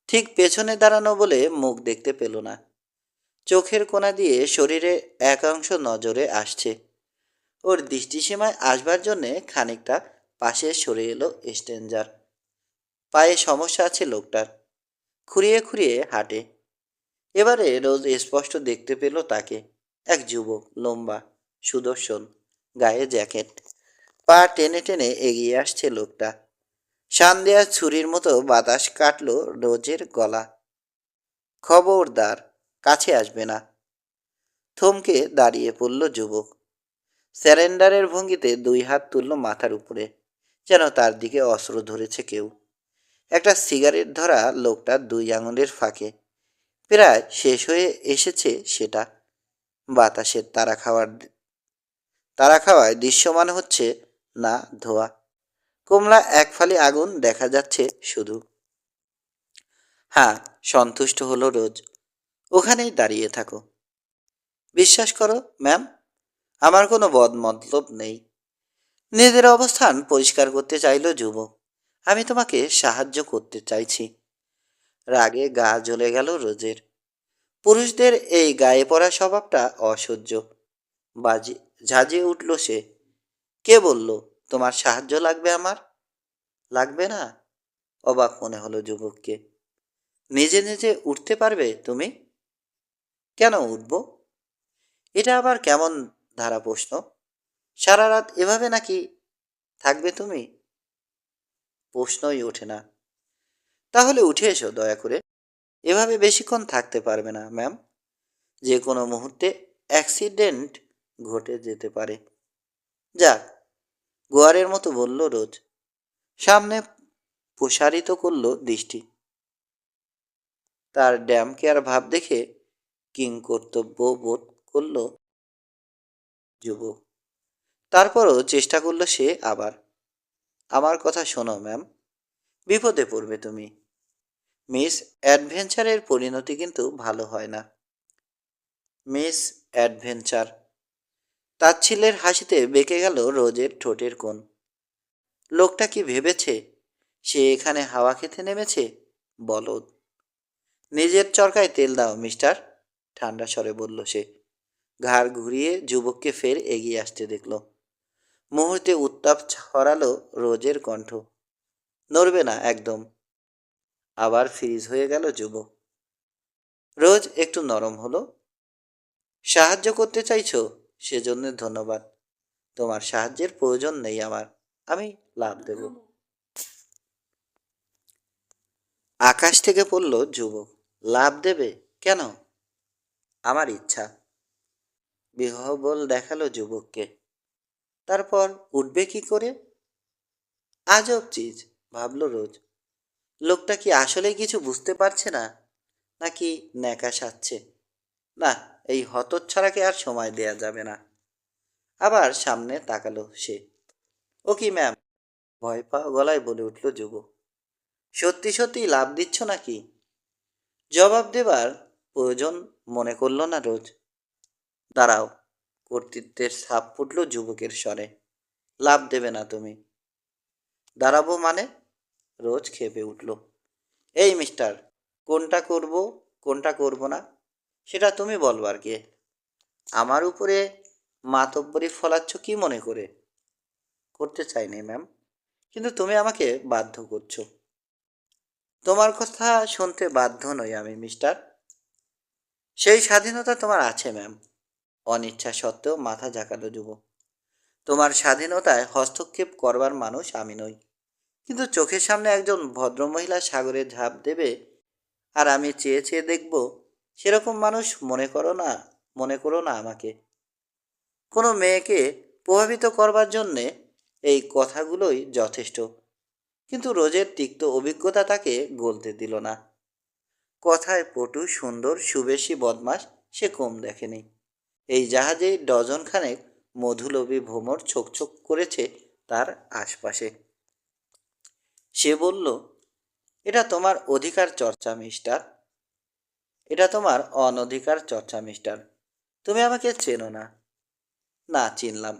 Speaker 1: ঠিক পেছনে দাঁড়ানো বলে মুখ দেখতে পেল না। চোখের কোণা দিয়ে শরীরে একাংশ নজরে আসছে। ওর দৃষ্টিসীমায় আসবার জন্যে খানিকটা পাশে সরে এলো স্ট্রেঞ্জার। পায়ে সমস্যা আছে লোকটার। খুঁড়িয়ে খুঁড়িয়ে হাঁটে। এবারে রোজ স্পষ্ট দেখতে পেল তাকে। এক যুবক, লম্বা, সুদর্শন, গায়ে জ্যাকেট। পা টেনে টেনে এগিয়ে আসছে লোকটা। শান দেয়া ছুরির মতো বাতাস কাটল রোজের গলা। খবরদার, কাছে আসবে না। থমকে দাঁড়িয়ে পড়ল যুবক। স্যারেন্ডারের ভঙ্গিতে 2 হাত তুলল মাথার উপরে, যেন তার দিকে অস্ত্র ধরেছে কেউ। একটা সিগারেট ধরা লোকটার 2 আঙুলের ফাঁকে। প্রায় শেষ হয়ে এসেছে সেটা। বাতাসের তারা খাওয়ায় দৃশ্যমান হচ্ছে না ধোয়া। কমলা এক ফালি আগুন দেখা যাচ্ছে শুধু। হ্যাঁ, সন্তুষ্ট হলো রোজ। ওখানেই দাঁড়িয়ে থাকো। বিশ্বাস করো ম্যাম, আমার কোনো বদ মতলব নেই। নিজের অবস্থান পরিষ্কার করতে চাইল যুবক। আমি তোমাকে সাহায্য করতে চাইছি। রাগে গা জ্বলে গেল রোজের। পুরুষদের এই গায়ে পড়া স্বভাবটা অসহ্য। বাজে ঝাঁঝিয়ে উঠল সে। কে বলল তোমার সাহায্য লাগবে আমার? লাগবে না? অবাক মনে হলো যুবককে। নিজে নিজে উঠতে পারবে তুমি? কেন উঠব? এটা আবার কেমন ধারা প্রশ্ন? সারা রাত এভাবে নাকি থাকবে তুমি? প্রশ্নই ওঠে না। তাহলে উঠে এসো দয়া করে। এভাবে বেশিক্ষণ থাকতে পারবে না ম্যাম। যে কোনো মুহূর্তে অ্যাক্সিডেন্ট ঘটে যেতে পারে। যাক, গোয়ারের মতো বলল রোজ। সামনে প্রসারিত করল দৃষ্টি। তার ড্যাম কেয়ার ভাব দেখে কিংকর্তব্য বোধ করল যুবক। তারপরও চেষ্টা করলো সে আবার। আমার কথা শোনো ম্যাম, বিপদে পড়বে তুমি। মিস অ্যাডভেঞ্চারের পরিণতি কিন্তু ভালো হয় না। Miss adventure. তাচ্ছিল্যের হাসিতে বেঁকে গেল রোজের ঠোঁটের কোণ। লোকটা কি ভেবেছে সে এখানে হাওয়া খেতে নেমেছে? বলদ। নিজের চরকায় তেল দাও মিস্টার, ঠান্ডা স্বরে বলল সে। ঘাড় ঘুরিয়ে যুবককে ফের এগিয়ে আসতে দেখল। মুহূর্তে উত্তাপ ছড়ালো রোজের কণ্ঠ। নড়বে না একদম। আবার ফ্রিজ হয়ে গেল যুবক। রোজ একটু নরম হলো। সাহায্য করতে চাইছো, সেজন্য ধন্যবাদ। তোমার সাহায্যের প্রয়োজন নেই আমার। আমি লাভ দেব। আকাশ থেকে পড়ল যুবক। লাভ দেবে কেন? আমার ইচ্ছা। বিহ্বল দেখালো যুবককে। তারপর উঠবে কি করে? আজব চিজ, ভাবল রোজ। লোকটা কি আসলে কিছু বুঝতে পারছে না, নাকি ন্যাকা সাজছে? না, এই হতচ্ছাড়াকে আর সময় দেয়া যাবে না। আবার সামনে তাকালো সে। ও কি ম্যাম, ভয় পাওয়া গলায় বলে উঠল যুবক। সত্যি সত্যি লাভ দিচ্ছ নাকি? জবাব দেবার প্রয়োজন মনে করল না রোজ। দাঁড়াও, কর্তৃত্বের ছাপ ফুটল যুবকের স্বরে। লাভ দেবে না তুমি? দাঁড়াবো মানে? রোজ খেপে উঠল। এই মিস্টার, কোনটা করব কোনটা করব না সেটা তুমি বলবার কে? আমার উপরে মাতব্বরি ফলাচ্ছ কি মনে করে? করতে চাইনি ম্যাম, কিন্তু তুমি আমাকে বাধ্য করছো। তোমার কথা শুনতে বাধ্য নই আমি মিস্টার। সেই স্বাধীনতা তোমার আছে ম্যাম। অনিচ্ছা সত্ত্বেও মাথা ঝাঁকালো যুবক। তোমার স্বাধীনতায় হস্তক্ষেপ করবার মানুষ আমি নই, কিন্তু চোখের সামনে একজন ভদ্রমহিলা সাগরে ঝাঁপ দেবে আর আমি চেয়ে চেয়ে দেখব, সেরকম মানুষ মনে করো না আমাকে। কোনো মেয়েকে প্রভাবিত করবার জন্যে এই কথাগুলোই যথেষ্ট। কিন্তু রোজের তিক্ত অভিজ্ঞতা তাকে গলতে দিল না। কথায় পটু, সুন্দর, সুবেশী বদমাস সে কম দেখেনি। এই জাহাজে ডজন খানেক মধুলোভী ভ্রমর ছোকছোক করেছে তার আশপাশে। সে বলল, এটা তোমার অধিকার চর্চা মিস্টার। এটা তোমার অনধিকার চর্চা মিস্টার। তুমি আমাকে চেনো না। না, চিনলাম।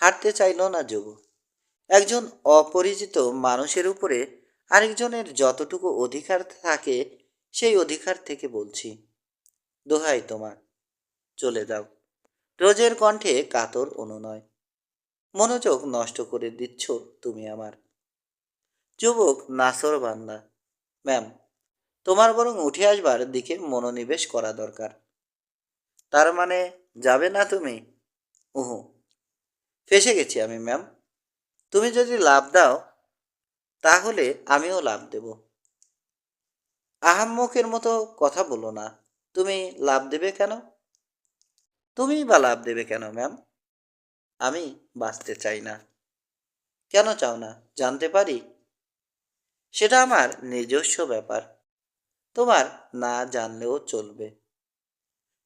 Speaker 1: হাঁটতে চাইল না যুবক। একজন অপরিচিত মানুষের উপরে আরেকজনের যতটুকু অধিকার থাকে, সেই অধিকার থেকে বলছি, দোহাই তোমার, চলে যাও। রোজের কণ্ঠে কাতর অনুনয়। মনোযোগ নষ্ট করে দিচ্ছ তুমি আমার। যুবক নাসর বান্দা। ম্যাম, তোমার বরং উঠে আসবার দিকে মনোনিবেশ করা দরকার। তার মানে যাবে না তুমি? উহু, ফেসে গেছি আমি ম্যাম। তুমি যদি লাভ দাও তাহলে আমিও লাভ দেব। আহাম্মকের মতো কথা বলো না। তুমি লাভ দেবে কেন? তুমিই বা লাভ দেবে কেন ম্যাম? আমি বাঁচতে চাই না। কেন চাও না জানতে পারি? সেটা আমার নিজস্ব ব্যাপার। তোমার না জানলেও চলবে।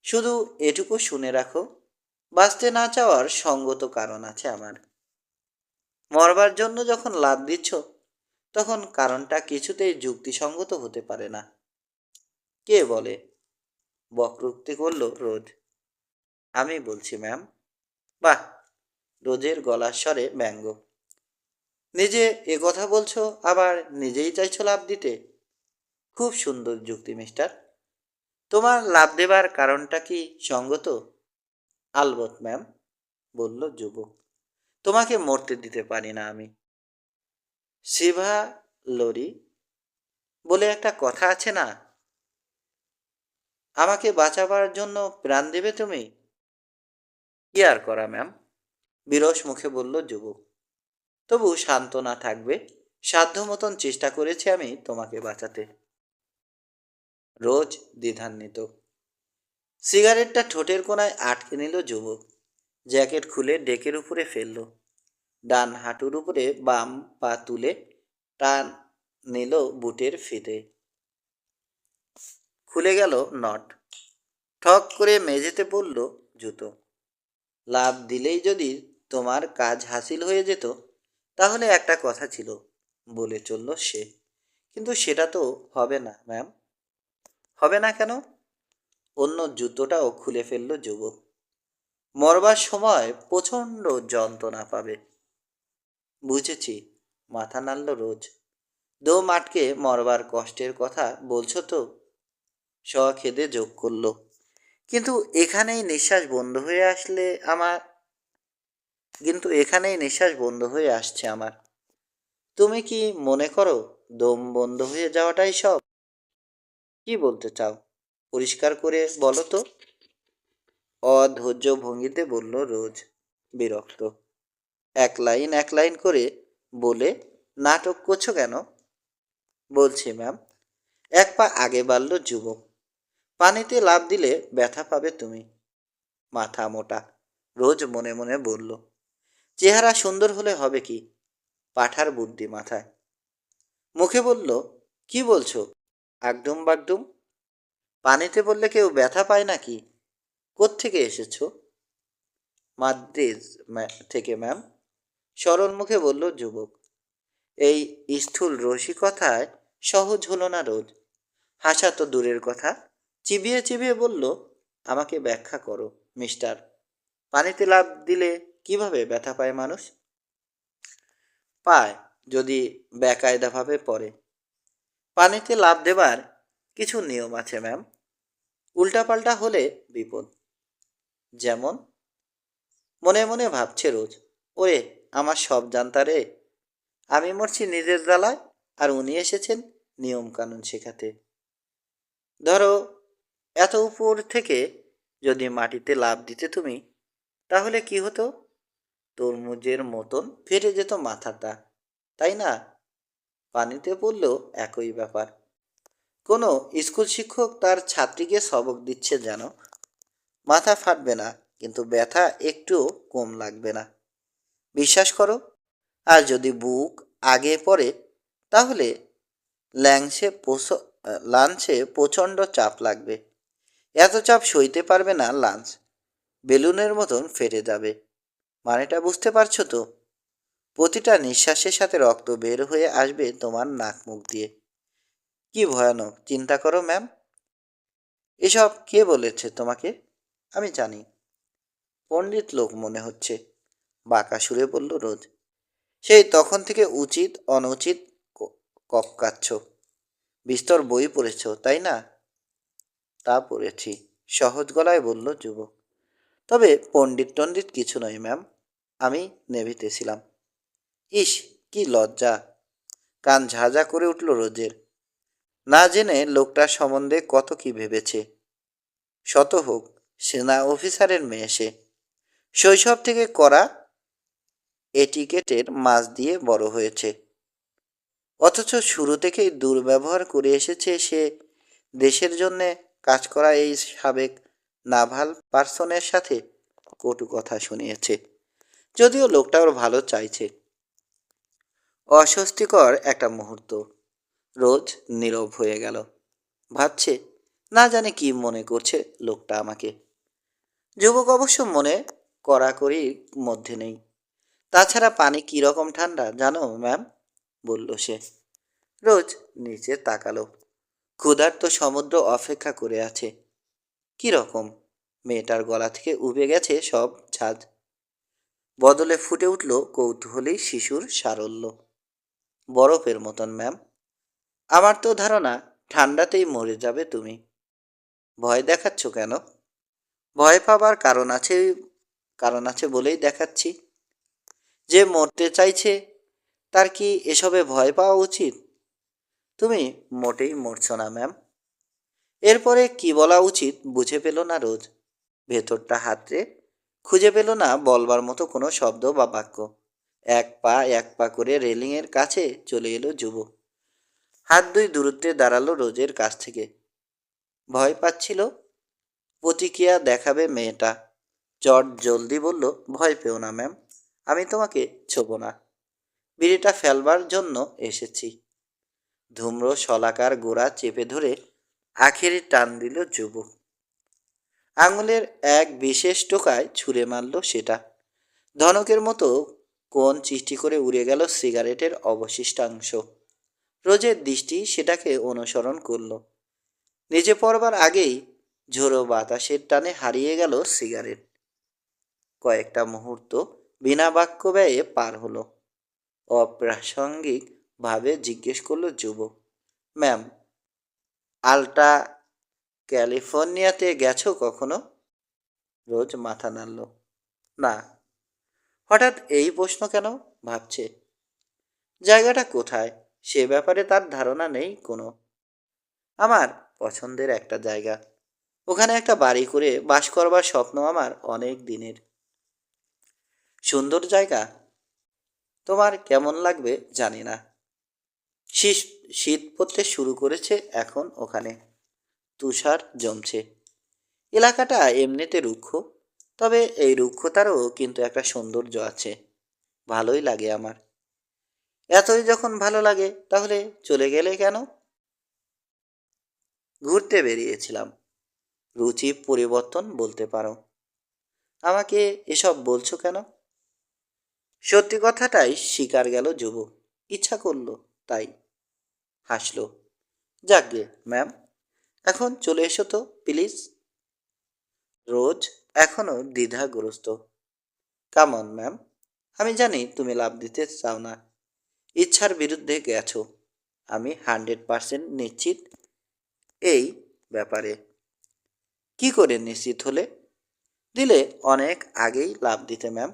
Speaker 1: শুধু এটুকু শুনে রাখো, বাঁচতে না চাওয়ার সঙ্গত কারণ আছে আমার। মরবার জন্য যখন লাভ দিচ্ছ, তখন কারণটা কিছুতেই যুক্তিসঙ্গত হতে পারে না। কে বলে? বক্রোক্তি করল রোজ। আমি বলছি ম্যাম। বাহ! রোজের গলার স্বরে ব্যঙ্গ। নিজে এ কথা বলছো, আবার নিজেই চাইছো লাভ দিতে। খুব সুন্দর যুক্তি মিস্টার। তোমার লাভ দেবার কারণটা কি সঙ্গত? আলবৎ ম্যাম, বলল যুবক। তোমাকে মরতে দিতে পারি না আমি। শিভা লরি বলে একটা কথা আছে না? আমাকে বাঁচাবার জন্য প্রাণ দেবে তুমি? কি আর করা ম্যাম, বিরস মুখে বলল যুবক। তবু সান্ত্বনা থাকবে, সাধ্য মতন চেষ্টা করেছি আমি তোমাকে বাঁচাতে। রোজ দ্বিধান্বিত। সিগারেটটা ঠোঁটের কোণায় আটকে নিল যুবক। জ্যাকেট খুলে ডেকের উপরে ফেলল। ডান হাঁটুর উপরে বাম পা তুলে টান নিল বুটের ফিতে। খুলে গেল নট। ঠক করে মেঝেতে পড়ল জুতো। লাভ দিলেই যদি তোমার কাজ হাসিল হয়ে যেত তাহলে একটা কথা ছিল, বলে চলল সে। কিন্তু সেটা তো হবে না ম্যাম। হবে না কেন? অন্য জুতোটাও খুলে ফেলল যুবক। মরবার সময় প্রচণ্ড যন্ত্রণা পাবে। বুঝেছি, মাথা নাড়ল রোজ। দম আটকে মরবার কষ্টের কথা বলছো তো? খেদে যোগ করল। কিন্তু এখানেই নিঃশ্বাস বন্ধ হয়ে আসলে আমার কিন্তু এখানেই নিঃশ্বাস বন্ধ হয়ে আসছে আমার। তুমি কি মনে করো দম বন্ধ হয়ে যাওয়াটাই সব? কি বলতে চাও পরিষ্কার করে বলো তো। অধৈর্য ভঙ্গিতে বলল রোজ, বিরক্ত। এক লাইন করে বলে নাটক করছো কেন? বলছি ম্যাম। এক পা আগে বাড়ল যুবক। পানিতে লাফ দিলে ব্যথা পাবে তুমি। মাথা মোটা, রোজ মনে মনে বলল। চেহারা সুন্দর হলে হবে কি, পাঠার বুদ্ধি মাথায়। মুখে বলল, কি বলছো আগডুম বাগডুম? পানিতে বললে কেউ ব্যথা পায় নাকি? কোত্থেকে এসেছো? মাদ্রিজ থেকে ম্যাম, সরল মুখে বলল যুবক। এই স্থূল রসিকতায় সহজ হলো না রোজ। হাসা তো দূরের কথা, চিবিয়ে চিবিয়ে বলল, আমাকে ব্যাখ্যা করো মিস্টার। পানিতে লাফ দিলে কিভাবে ব্যথা পায় মানুষ? পায় যদি বেকায়দাভাবে পড়ে। পানিতে লাফ দেবার কিছু নিয়ম আছে ম্যাম। উল্টাপাল্টা হলে বিপদ। যেমন? মনে মনে ভাবছে রোজ। ওরে আমার সব জানতা রে। আমি মরছি নিজের জ্বালায়, আর উনি এসেছেন নিয়ম কানুন শেখাতে। ধরো এত উপর থেকে যদি মাটিতে লাফ দিতে তুমি, তাহলে কি হতো? তরমুজের মতন ফেটে যেত মাথাটা, তাই না? পানিতে পড়লেও একই ব্যাপার। কোনো স্কুল শিক্ষক তার ছাত্রীকে সবক দিচ্ছে যেন। মাথা ফাটবে না, কিন্তু ব্যথা একটুও কম লাগবে না, বিশ্বাস করো। আর যদি বুক আগে পড়ে, তাহলে ল্যাংসে লাঞ্চে প্রচণ্ড চাপ লাগবে। এত চাপ সইতে পারবে না লাঞ্চ, বেলুনের মতন ফেটে যাবে। মানেটা বুঝতে পারছো তো? প্রতিটা নিঃশ্বাসের সাথে রক্ত বের হয়ে আসবে তোমার নাক মুখ দিয়ে। কি ভয়ানক চিন্তা করো ম্যাম। এসব কে বলেছে তোমাকে? আমি জানি। পণ্ডিত লোক মনে হচ্ছে, বাঁকা সুরে বলল রোজ। সেই তখন থেকে উচিত অনুচিত কক্কাচ্ছ। বিস্তর বই পড়েছ তাই না? তা পড়েছি, সহজ গলায় বলল যুবক। তবে পণ্ডিত টণ্ডিত কিছু নয় ম্যাম, আমি নেভিতে ছিলাম। ইস, কি লজ্জা! কান ঝাঁঝা করে উঠল রোজের। না জেনে লোকটার সম্বন্ধে কত কি ভেবেছে। শত হোক সেনা অফিসারের মেয়ে সে। শৈশব থেকে করা এটিকেটের মাছ দিয়ে বড় হয়েছে। অথচ শুরু থেকেই দুর্ব্যবহার করে এসেছে সে। দেশের জন্যে কাজ করা এই সাবেক নাভাল পার্সনের সাথে কটু কথা শুনিয়েছে। যদিও লোকটা ওর ভালো চাইছে। অস্বস্তিকর একটা মুহূর্ত। রোজ নীরব হয়ে গেল। ভাবছে, না জানে কি মনে করছে লোকটা আমাকে। যুবক অবশ্য মনে কড়াকড়ির মধ্যে নেই। তাছাড়া পানি কীরকম ঠান্ডা জানো ম্যাম? বলল সে। রোজ নিচে তাকালো। ক্ষুধার্ত সমুদ্র অপেক্ষা করে আছে। কি রকম? মেয়েটার গলা থেকে উবে গেছে সব ঝাঁজ। বদলে ফুটে উঠল কৌতূহলী শিশুর সারল্য। বরফের মতন ম্যাম। আমার তো ধারণা ঠান্ডাতেই মরে যাবে তুমি। ভয় দেখাচ্ছ কেন? ভয় পাবার কারণ আছে বলেই দেখাচ্ছি। যে মরতে চাইছে তার কি এসবে ভয় পাওয়া উচিত? তুমি মোটেই মরছো না ম্যাম। এরপরে কি বলা উচিত বুঝে পেল না রোজ। ভেতরটা হাতড়ে খুঁজে পেল না বলবার মতো কোনো শব্দ বা বাক্য। এক পা করে রেলিংয়ের কাছে চলে এলো যুবক। হাত দুই দূরত্বে দাঁড়ালো রোজের কাছ থেকে। ভয় পাচ্ছিল? প্রতিক্রিয়া দেখাবে মেয়েটা। চট জলদি বলল, ভয় পেও না ম্যাম, আমি তোমাকে ছোবো না। বিড়িটা ফেলবার জন্য এসেছি। ধূম্র শলাকার গোড়া চেপে ধরে আখেরে টান দিল যুবক। আঙুলের এক বিশেষ টোকায় ছুঁড়ে মারল সেটা। ধনকের মতো কোন চিঠি করে উড়ে গেল সিগারেটের অবশিষ্টাংশ। রোজের দৃষ্টি সেটাকে অনুসরণ করল। নিজে পড়বার আগেই ঝোড়ো বাতাসের টানে হারিয়ে গেল সিগারেট। কয়েকটা মুহূর্ত বিনা বাক্য ব্যয়ে পার হলো। অপ্রাসঙ্গিক ভাবে জিজ্ঞেস করল যুবক, ম্যাম, আলটা ক্যালিফোর্নিয়াতে গেছো কখনো? রোজ মাথা নাড়ল। না। হঠাৎ এই প্রশ্ন কেন ভাবছে? জায়গাটা কোথায় সে ব্যাপারে তার ধারণা নেই কোনো। আমার পছন্দের একটা জায়গা, ওখানে একটা বাড়ি করে বাস করবার স্বপ্ন আমার অনেক দিনের। সুন্দর জায়গা। তোমার কেমন লাগবে জানি না। শীত শীত পড়তে শুরু করেছে এখন ওখানে। তুষার জমছে। এলাকাটা এমনিতে রুক্ষ, তবে এই রুক্ষতারও কিন্তু একটা সৌন্দর্য আছে। ভালোই লাগে আমার। এতই যখন ভালো লাগে তাহলে চলে গেলে কেন? ঘুরতে বেরিয়েছিলাম। রুচি পরিবর্তন বলতে পারো। আমাকে এসব বলছো কেন? সত্যি কথাটাই স্বীকার গেল যুবক। ইচ্ছা করলো তাই। হাসলো। যাকগে ম্যাম, এখন চলে এসো তো প্লিজ। রোজ এখনো দ্বিধাগ্রস্ত। কামন ম্যাম, আমি জানি তুমি লাভ দিতে চাও না, ইচ্ছার বিরুদ্ধে গেছো। আমি 100% নিশ্চিত এই ব্যাপারে। কি করে নিশ্চিত হলে? দিলে অনেক আগেই লাভ দিতে ম্যাম।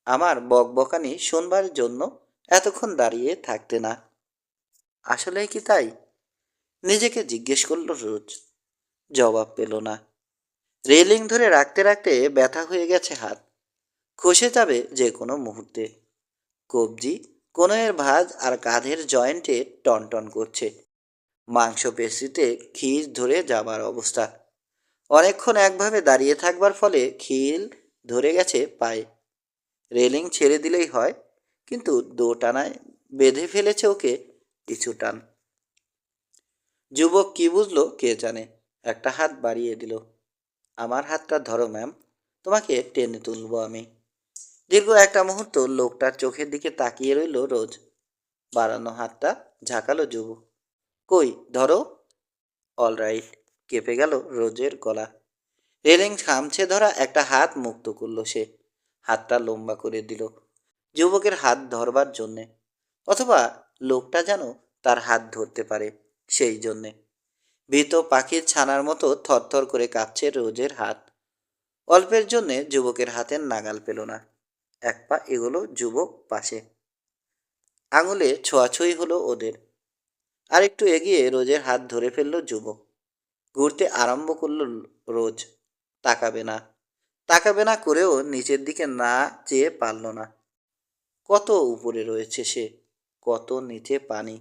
Speaker 1: আমার বকবকানি শুনবার জন্য এতক্ষণ দাঁড়িয়ে থাকতে না। আসলেই কি তাই? নিজেকে জিজ্ঞেস করলো রোজ। জবাব পেল না। রেলিং ধরে রাখতে রাখতে ব্যথা হয়ে গেছে হাত। খসে যাবে যে কোনো মুহূর্তে। কবজি কোণের ভাঁজ আর কাঁধের জয়েন্টে টনটন করছে। মাংসপেশিতে খিল ধরে যাবার অবস্থা। অনেকক্ষণ একভাবে দাঁড়িয়ে থাকবার ফলে খিল ধরে গেছে পায়ে। রেলিং ছেড়ে দিলেই হয়, কিন্তু দোটানায় বেঁধে ফেলেছে ওকে কিছু টান। যুবক কি বুঝলো কে জানে, একটা হাত বাড়িয়ে দিল। আমার হাতটা ধরো ম্যাম, তোমাকে টেনে তুলবো আমি। দীর্ঘ একটা মুহূর্ত লোকটার চোখের দিকে তাকিয়ে রইল রোজ। বাড়ানো হাতটা ঝাঁকালো যুবক। কই ধরো। অলরাইট। কেঁপে গেল রোজের গলা। রেলিং খামছে ধরা একটা হাত মুক্ত করলো সে। হাতটা লম্বা করে দিল যুবকের হাত ধরবার জন্যে, অথবা লোকটা যেন তার হাত ধরতে পারে সেই জন্যে। ভীত পাখির ছানার মতো থরথর করে কাঁপছে রোজের হাত। অল্পের জন্যে যুবকের হাতের নাগাল পেল না। এক পা এগোলো যুবক পাশে। আঙুলে ছোঁয়াছুঁই হলো ওদের। আর একটু এগিয়ে রোজের হাত ধরে ফেলল যুবক। ঘুরতে আরম্ভ করল রোজ। তাকাবে না, তাকাবে না করেও নিচের দিকে না চেয়ে পারল না। কত উপরে রয়েছে সে, কত নিচে পানি।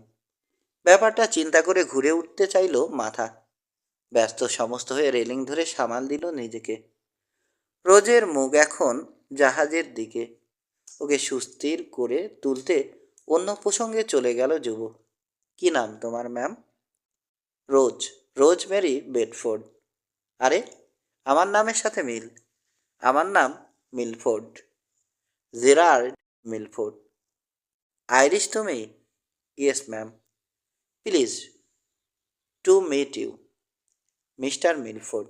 Speaker 1: ব্যাপারটা চিন্তা করে ঘুরে উঠতে চাইল মাথা। ব্যস্ত সমস্ত হয়ে রেলিং ধরে সামাল দিল নিজেকে। রোজের মুখ এখন জাহাজের দিকে। ওকে সুস্থির করে তুলতে অন্য প্রসঙ্গে চলে গেল যুবক। কি নাম তোমার ma'am? Rose. Rose Mary Bedford. আরে, আমার নামের সাথে মিল। আমার নাম মিলফোর্ড, জেরার্ড মিলফোর্ড। আইরিশ তুমি? Yes ma'am. Please to meet you, mister Milford.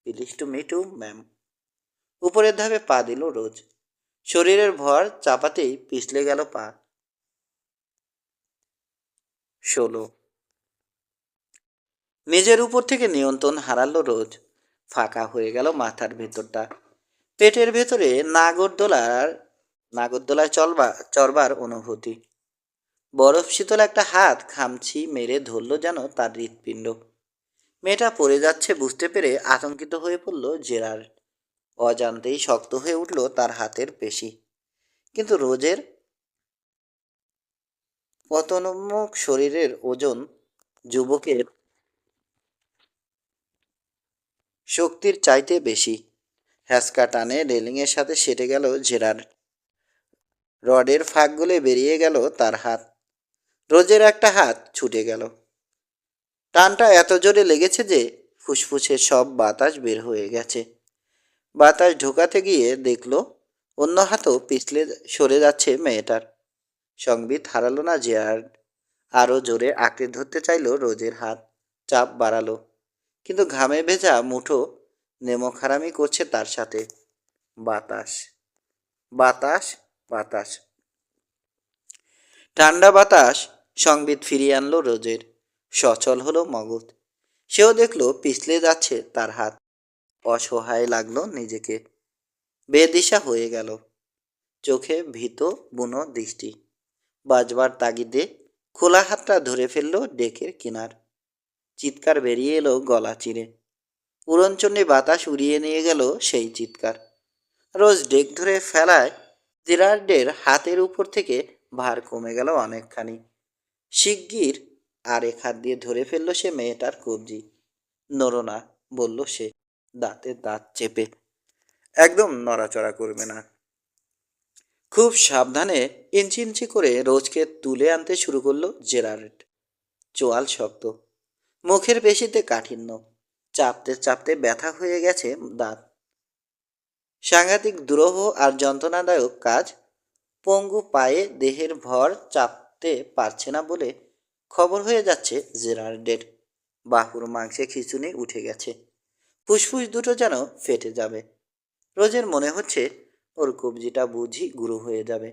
Speaker 1: Please to meet you ma'am. উপরের ধাপে পা দিল রোজ। শরীরের ভর চাপাতেই পিছলে গেল পা। 16। নিজের উপর থেকে নিয়ন্ত্রণ হারালো রোজ। ফাঁকা হয়ে গেল মাথার ভেতরটা। পেটের ভেতরে নাগরদোলায় চড়বার অনুভূতি। বরফ শীতল একটা হাত খামচি মেরে ধরল যেন তার হৃৎপিণ্ড। মেয়েটা পড়ে যাচ্ছে বুঝতে পেরে আতঙ্কিত হয়ে পড়ল জেরার। অজান্তেই শক্ত হয়ে উঠল তার হাতের পেশি। কিন্তু রোজের পতনোন্মুখ শরীরের ওজন যুবকের শক্তির চাইতে বেশি। হ্যাঁচকা টানে রেলিংয়ের সাথে সেটে গেল জেরার। রডের ফাঁক গলে বেরিয়ে গেল তার হাত। রোজের একটা হাত ছুটে গেল। টানটা এত জোরে লেগেছে যে ফুসফুসে সব বাতাস বের হয়ে গেছে। বাতাস ঢোকাতে গিয়ে দেখল অন্য হাতও পিছলে সরে যাচ্ছে মেয়েটার। সংবিত হারালো না জেরার্ড। আরও জোরে আঁকড়ে ধরতে চাইল রোজের হাত। চাপ বাড়ালো, কিন্তু ঘামে ভেজা মুঠো নেমোখারামি করছে তার সাথে। বাতাস, বাতাস, বাতাস, ঠান্ডা বাতাস সংবিত ফিরিয়ে আনলো রোজের। সচল হলো মগজ। সেও দেখলো পিছলে যাচ্ছে তার হাত। অসহায় লাগলো নিজেকে। বেদিশা হয়ে গেল। চোখে ভীত বুনো দৃষ্টি। বাজবার তাগিদে খোলা হাতটা ধরে ফেললো ডেকের কিনার। চিৎকার বেরিয়ে এলো গলা চিরে। উড়নচণ্ডী বাতাস উড়িয়ে নিয়ে গেল সেই চিৎকার। রোজ ডেক ধরে ফেলায় জেরার্ডের হাতের উপর থেকে ভার কমে গেল অনেকখানি। শিগগির আরেক হাত দিয়ে ধরে ফেলল সে মেয়েটার কবজি। নড়ো না, বলল সে, দাঁতে দাঁত চেপে। একদম নড়াচড়া করবে না। খুব সাবধানে ইঞ্চি ইঞ্চি করে রোজকে তুলে আনতে শুরু করলো জেরার্ড। চোয়াল শক্ত, মুখের পেশিতে কাঠিন্য, চাপতে চাপতে ব্যথা হয়ে গেছে দাঁত। সাংঘাতিক দুরূহ আর যন্ত্রণাদায়ক কাজ। পঙ্গু পায়ে দেহের ভর চাপতে পারছে না বলে খবর হয়ে যাচ্ছে জেরার্ডের। বাহুর মাংসে খিঁচুনি উঠে গেছে। ফুসফুস দুটো যেন ফেটে যাবে। রোজের মনে হচ্ছে ওর কবজিটা বুঝি গুঁড়ো হয়ে যাবে।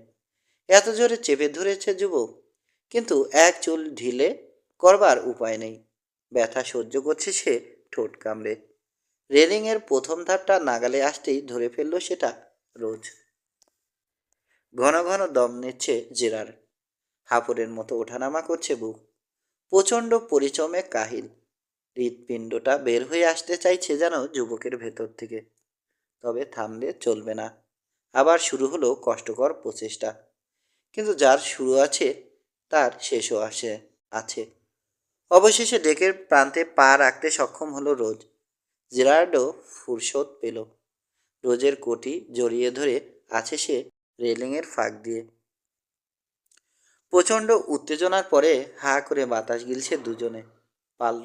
Speaker 1: এত জোরে চেপে ধরেছে যুবক, কিন্তু এক চুল ঢিলে করবার উপায় নেই। ব্যথা সহ্য করছে সে ঠোঁট কামড়ে। রেলিংয়ের প্রথম ধাপটা নাগালে আসতেই ধরে ফেললো সেটা রোজ। ঘন ঘন দম নিচ্ছে জেরার। হাঁপড়ের মতো ওঠানামা করছে বুক। প্রচণ্ড পরিচমে কাহিল। হৃৎপিণ্ডটা বের হয়ে আসতে চাইছে যেন যুবকের ভেতর থেকে। তবে থামলে চলবে না। আবার শুরু হলো কষ্টকর প্রচেষ্টা। কিন্তু যার শুরু আছে তার শেষও আছে। অবশেষে ডেকের প্রান্তে পা রাখতে সক্ষম হলো রোজ। জেরার্ডও ফুরসত পেল। রোজের কোটি জড়িয়ে ধরে আছে সে রেলিংয়ের ফাঁক দিয়ে। প্রচণ্ড উত্তেজনার পরে হা করে বাতাস গিলছে দুজনে। পারল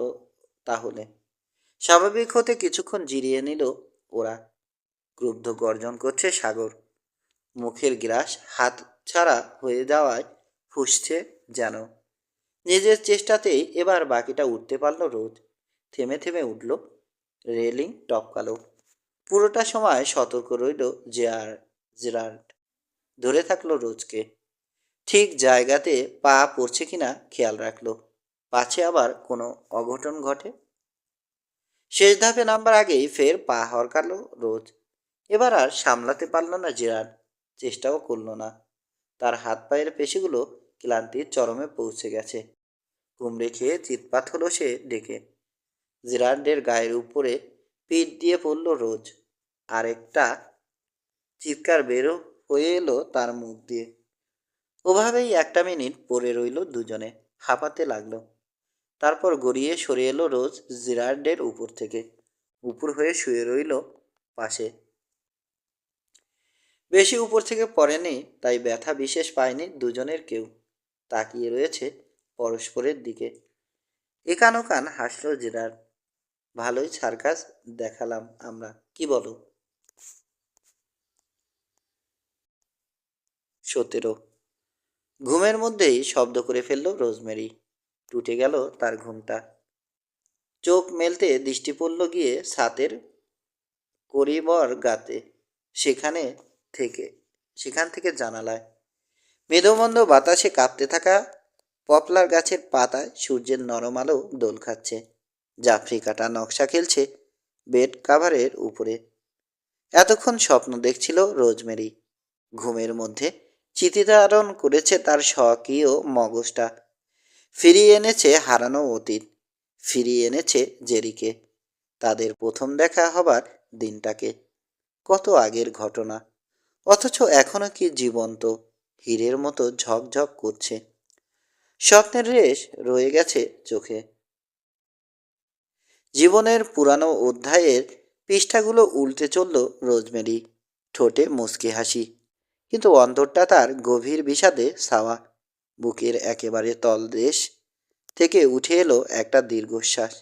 Speaker 1: তাহলে। স্বাভাবিক হতে কিছুক্ষণ জিরিয়ে নিল ওরা। ক্রুদ্ধ গর্জন করছে সাগর। মুখের গ্রাস হাত ছাড়া হয়ে যাওয়ায় ফুসছে যেন। নিজের চেষ্টাতেই এবার বাকিটা উঠতে পারল রোজ। থেমে থেমে উঠল। রেলিং টপকালো। পুরোটা সময় সতর্ক রইল জেরার্ড। ধরে থাকলো রোজকে। ঠিক জায়গাতে পা পড়ছে কিনা খেয়াল রাখলো, পাছে আবার কোনো অঘটন ঘটে। শেষ ধাপে নামবার আগেই ফের পা হরকালো রোজ। এবার আর সামলাতে পারল না জেরার্ড। চেষ্টাও করল না। তার হাত পায়ের পেশিগুলো ক্লান্তির চরমে পৌঁছে গেছে। হুমড়ে খেয়ে চিৎপাত হলো সে ডেকে। জেরার্ডের গায়ের উপরে পিঠ দিয়ে পড়ল রোজ। আরেকটা চিৎকার বেরো হয়ে এলো তার মুখ দিয়ে। ওভাবেই একটা মিনিট পড়ে রইল দুজনে। হাঁপাতে লাগলো। তারপর গড়িয়ে সরে এলো রোজ জেরার্ডের উপর থেকে। উপর হয়ে শুয়ে রইল পাশে। বেশি উপর থেকে পড়েনি, তাই ব্যথা বিশেষ পায়নি দুজনের কেউ। তাকিয়ে রয়েছে পরস্পরের দিকে। একান ওকান হাসল জেরার্ড। ভালোই সার্কাস দেখালাম আমরা, কি বলো? 17। ঘুমের মধ্যেই শব্দ করে ফেলল রোজমেরি। টুটে গেল তার ঘুমটা। চোখ মেলতে দৃষ্টি পড়ল গিয়ে ছাতের করিবর গাতে। সেখানে থেকে সেখান থেকে জানালায় মেদমন্দ বাতাসে কাঁপতে থাকা পপলার গাছের পাতায় সূর্যের নরম আলো দোল খাচ্ছে। জাফরি কাটা নকশা খেলছে বেড কাভারের উপরে। এতক্ষণ স্বপ্ন দেখছিল রোজমেরি। ঘুমের মধ্যে চিতিধারণ করেছে তার স্বকীয় মগজটা। ফিরিয়ে এনেছে হারানো অতীত। ফিরিয়ে এনেছে জেরিকে। তাদের প্রথম দেখা হবার দিনটাকে। কত আগের ঘটনা, অথচ এখনো কি জীবন্ত, হীরের মতো ঝকঝক করছে। স্বপ্নের রেশ রয়ে গেছে চোখে। জীবনের পুরানো অধ্যায়ের পৃষ্ঠাগুলো উল্টে চলল রোজমেরি। ঠোঁটে মুচকি হাসি, কিন্তু অন্তরটা তার গভীর বিষাদে ছাওয়া। বুকের একেবারে তলদেশ থেকে উঠে এলো একটা দীর্ঘশ্বাস।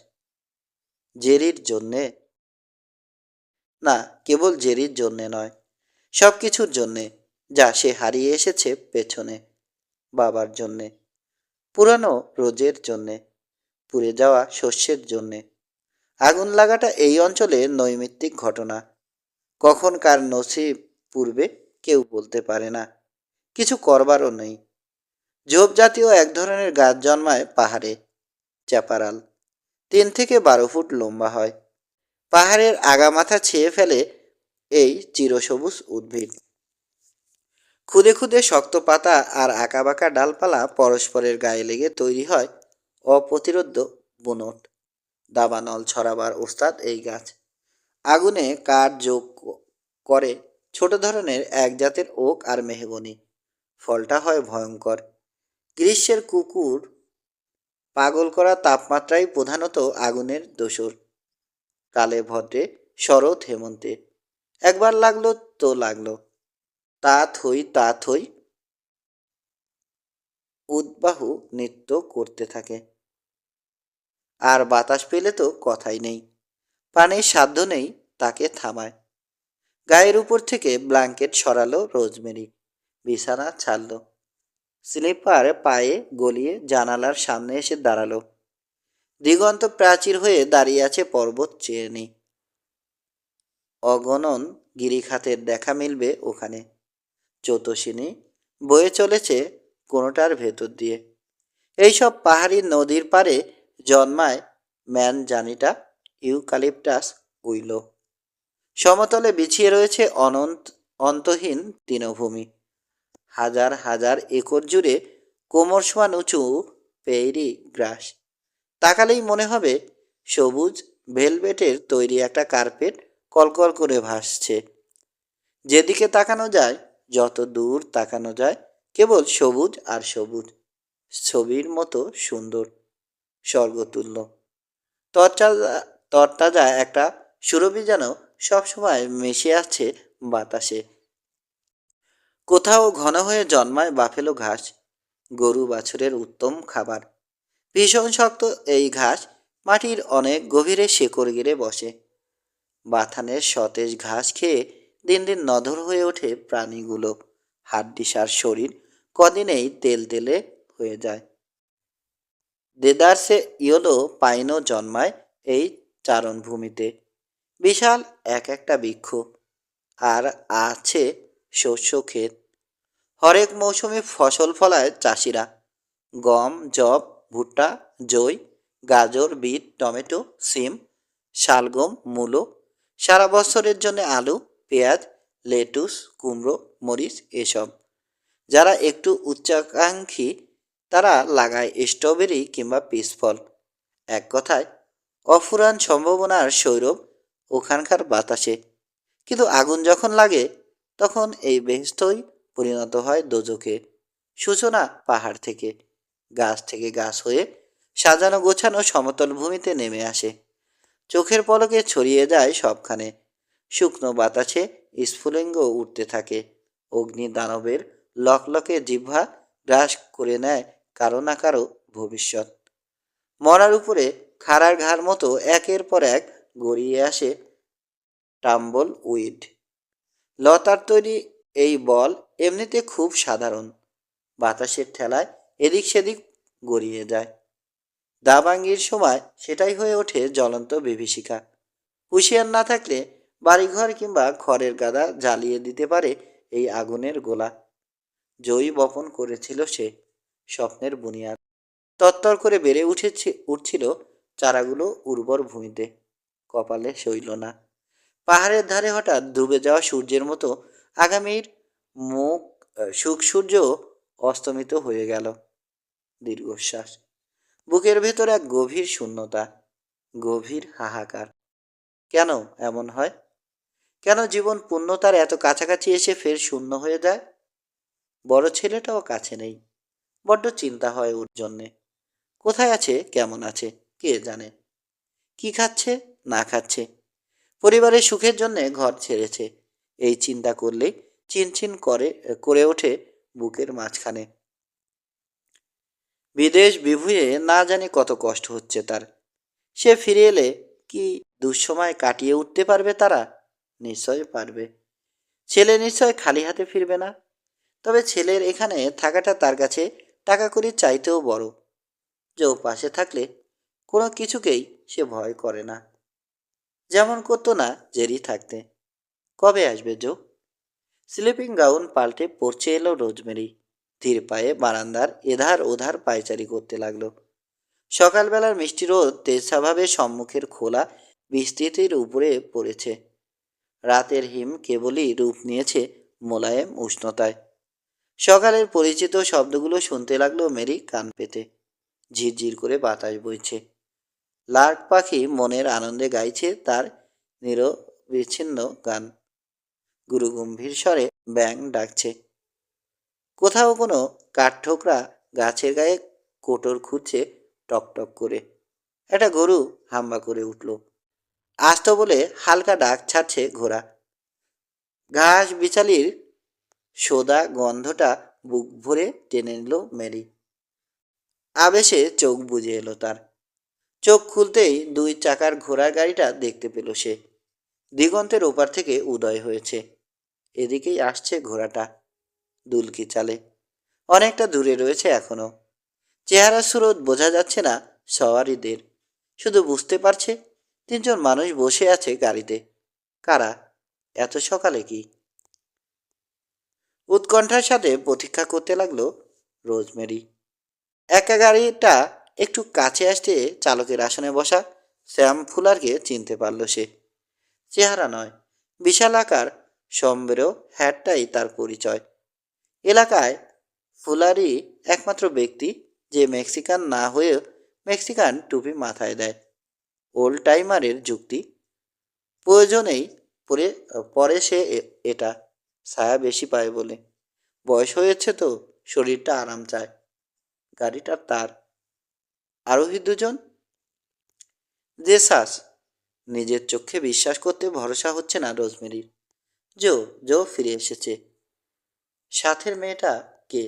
Speaker 1: জেরির জন্যে? না, কেবল জেরির জন্যে নয়, সব কিছুর জন্যে, যা সে হারিয়ে এসেছে পেছনে। বাবার জন্যে, পুরানো রোজের জন্যে, পুড়ে যাওয়া শস্যের জন্যে। আগুন লাগাটা এই অঞ্চলে নৈমিত্তিক ঘটনা। কখন কার নসিব পূর্বে কেউ বলতে পারে না। কিছু করবারও নেই। ঝোপ জাতীয় এক ধরনের গাছ জন্মায় পাহাড়ে, চ্যাপারাল। 3 থেকে 12 ফুট লম্বা হয়। পাহাড়ের আগামাথা ছেয়ে ফেলে এই চিরসবুজ উদ্ভিদ। খুদে খুদে শক্ত পাতা আর আঁকাবাঁকা ডালপালা পরস্পরের গায়ে লেগে তৈরি হয় অপ্রতিরোধ্য বুনট। দাবানল ছড়াবার ওস্তাদ এই গাছ। আগুনে কাঠ যোগ করে ছোট ধরনের এক জাতের ওক আর মেহগনি। ফলটা হয় ভয়ঙ্কর। গ্রীষ্মের কুকুর পাগল করা তাপমাত্রাই প্রধানত আগুনের দোসর। কালে ভদ্রে শরৎ হেমন্তে একবার লাগলো তো লাগলো। তা থই উদ্বাহু নৃত্য করতে থাকে। আর বাতাস পেলে তো কথাই নেই। পানির সাধ্য নেই তাকে থামায়। গায়ের উপর থেকে ব্ল্যাঙ্কেট সরালো রোজমেরি, বিছানা ছাড়ল। স্লিপার পায়ে গলিয়ে জানালার সামনে এসে দাঁড়ালো। দিগন্ত প্রাচীর হয়ে দাঁড়িয়ে আছে পর্বত চেয়ে। অগণন গিরিখাতের দেখা মিলবে ওখানে। চৌতসিনী বয়ে চলেছে কোনোটার ভেতর দিয়ে। এইসব পাহাড়ি নদীর পারে জন্মায় ম্যানজানিটা, ইউক্যালিপটাস, উইলো। সমতলে বিছিয়ে রয়েছে অন্তহীন তৃণভূমি। হাজার হাজার একর জুড়ে কোমর সমান উঁচু পেইরি গ্রাস। তাকালেই মনে হবে সবুজ ভেলভেটের তৈরি একটা কার্পেট কলকল করে ভাসছে। যেদিকে তাকানো যায়, যত দূর তাকানো যায়, কেবল সবুজ আর সবুজ। ছবির মতো সুন্দর, স্বর্গতুল্য। তরতাজা একটা সুরভি যেন সবসময় মিশে আছে বাতাসে। কোথাও ঘন হয়ে জন্মায় বাফেলো ঘাস, গরু বাছুরের উত্তম খাবার। ভীষণ শক্ত এই ঘাস মাটির অনেক গভীরে শেকড় গেড়ে বসে। বাথানের সতেজ ঘাস খেয়ে দিন দিন নধর হয়ে ওঠে প্রাণীগুলো। হাড্ডিসার শরীর কদিনেই তেলতেলে হয়ে যায়। দেদারসে ইয়েলো পাইনও জন্মায় এই চারণভূমিতে। বিশাল এক একটা বৃক্ষ। আর আছে শস্য ক্ষেত। হরেক মৌসুমে ফসল ফলায় চাষিরা। গম, যব, ভুট্টা, জই, গাজর, বিট, টমেটো, সিম, শালগম, মূলো। সারা বছরের জন্য আলু, পেঁয়াজ, লেটুস, কুমড়ো, মরিচ এসব। যারা একটু উচ্চাকাঙ্ক্ষী তারা লাগায় স্ট্রবেরি কিংবা পিচফল। এক কথায় অফুরান সম্ভাবনার সৌরভ ওখানকার বাতাসে। কিন্তু আগুন যখন লাগে তখন এই বেহেশতই পরিণত হয় দোজখে। সূচনা পাহাড় থেকে, গাছ থেকে গাছ হয়ে সাজানো গোছানো সমতল ভূমিতে নেমে আসে। চোখের পলকে ছড়িয়ে যায় সবখানে। শুকনো বাতাসে স্ফুলিঙ্গ উঠতে থাকে। অগ্নি দানবের লকলকে জিহ্বা গ্রাস করে নেয় কারো না কারো ভবিষ্যৎ। মরার উপরে খাড়ার ঘাড় মতো একের পর এক গড়িয়ে আসে টাম্বল উইড। লতার তৈরি এই বল এমনিতে খুব সাধারণ। বাতাসের ঠেলায় এদিক সেদিক গড়িয়ে যায়। দাবাঙ্গির সময় সেটাই হয়ে ওঠে জ্বলন্ত বিভীষিকা। হুঁশিয়ার না থাকলে বাড়িঘর কিংবা খড়ের গাদা জ্বালিয়ে দিতে পারে এই আগুনের গোলা। জয়ী বপন করেছিল সে স্বপ্নের বুনিয়াদ। তত্তর করে বেড়ে উঠছিল চারাগুলো উর্বর ভূমিতে। কপালে সইল না। পাহাড়ের ধারে হঠাৎ ডুবে যাওয়া সূর্যের মতো আগামীর মুখ সুখ সূর্য অস্তমিত হয়ে গেল। দীর্ঘশ্বাস। বুকের ভেতর এক গভীর শূন্যতা, গভীর হাহাকার। কেন এমন হয়? কেন জীবন পূর্ণতার এত কাছাকাছি এসে ফের শূন্য হয়ে যায়? বড় ছেলেটাও কাছে নেই। বড্ড চিন্তা হয় ওর জন্যে। কোথায় আছে, কেমন আছে, কে জানে। কি খাচ্ছে না খাচ্ছে, পরিবারের সুখের জন্যে ঘর ছেড়েছে, এই চিন্তা করলেই চিনচিন করে ওঠে বুকের মাঝখানে। বিদেশ বিভুঁয়ে না জানি কত কষ্ট হচ্ছে তার। সে ফিরে এলে কি দুঃসময় কাটিয়ে উঠতে পারবে তারা? নিশ্চয় পারবে। ছেলে নিশ্চয় খালি হাতে ফিরবে না। তবে ছেলের এখানে থাকাটা তার কাছে টাকা কড়ি চাইতেও বড়। জো পাশে থাকলে কোনো কিছুকেই সে ভয় করে না, যেমন করতো না জেরি থাকতে। কবে আসবে জো? স্লিপিং গাউন পাল্টে পড়ছে এলো রোজমেরি। ধীর পায়ে বারান্দার এধার ওধার পায়চারি করতে লাগলো। সকালবেলার মিষ্টি রোদ তেজস্বাভাবে সম্মুখের খোলা বিস্তৃতির উপরে পড়েছে। রাতের হিম কেবলই রূপ নিয়েছে মোলায়েম উষ্ণতায়। সকালের পরিচিত শব্দগুলো শুনতে লাগলো মেরি কান পেতে। ঝিরঝির করে বাতাস বইছে। লার্ক পাখি মনের আনন্দে গাইছে তার নিরবিচ্ছিন্ন গান। গুরুগম্ভীর স্বরে ব্যাঙ ডাকছে। কোথাও কোনো কাঠঠোকরা গাছের গায়ে কোটর খুঁজছে টকটক করে। একটা গরু হাম্বা করে উঠল। আস্ত বলে হালকা ডাক ছাড়ছে ঘোড়া। ঘাস বিচালির সোদা গন্ধটা বুক ভরে টেনে নিল মেরি। আবেশে চোখ বুজে এলো তার। চোখ খুলতেই 2 চাকার ঘোড়ার গাড়িটা দেখতে পেল সে। দিগন্তের ওপার থেকে উদয় হয়েছে। এদিকেই আসছে ঘোড়াটা দুলকি চালে। অনেকটা দূরে রয়েছে এখনো। চেহারা সুরত বোঝা যাচ্ছে না সওয়ারিদের। শুধু বুঝতে পারছে 3 জন মানুষ বসে আছে গাড়িতে। কারা? এত সকালে কি? উৎকণ্ঠার সাথে প্রতীক্ষা করতে লাগলো রোজমেরি। একা গাড়িটা একটু কাছে আসতে চালকের আসনে বসা শ্যাম ফুলারকে চিনতে পারল সে। চেহারা নয়, বিশাল আকার সম্বেরও হ্যাটটাই তার পরিচয়। এলাকায় ফুলারই একমাত্র ব্যক্তি যে মেক্সিকান না হয়েও মেক্সিকান টুপি মাথায় দেয়। ওল্ড টাইমারের যুক্তি। প্রয়োজনেই পরে পরে সে এটা ছায়া বেশি পায় বলে। বয়স হয়েছে তো, শরীরটা আরাম চায়। গাড়িটা তার। আরোহী 2 জন জেসাস। নিজের চোখে বিশ্বাস করতে ভরসা হচ্ছে না রোজমেরির। জো জো ফিরে এসেছে। সাথের মেয়েটা কে?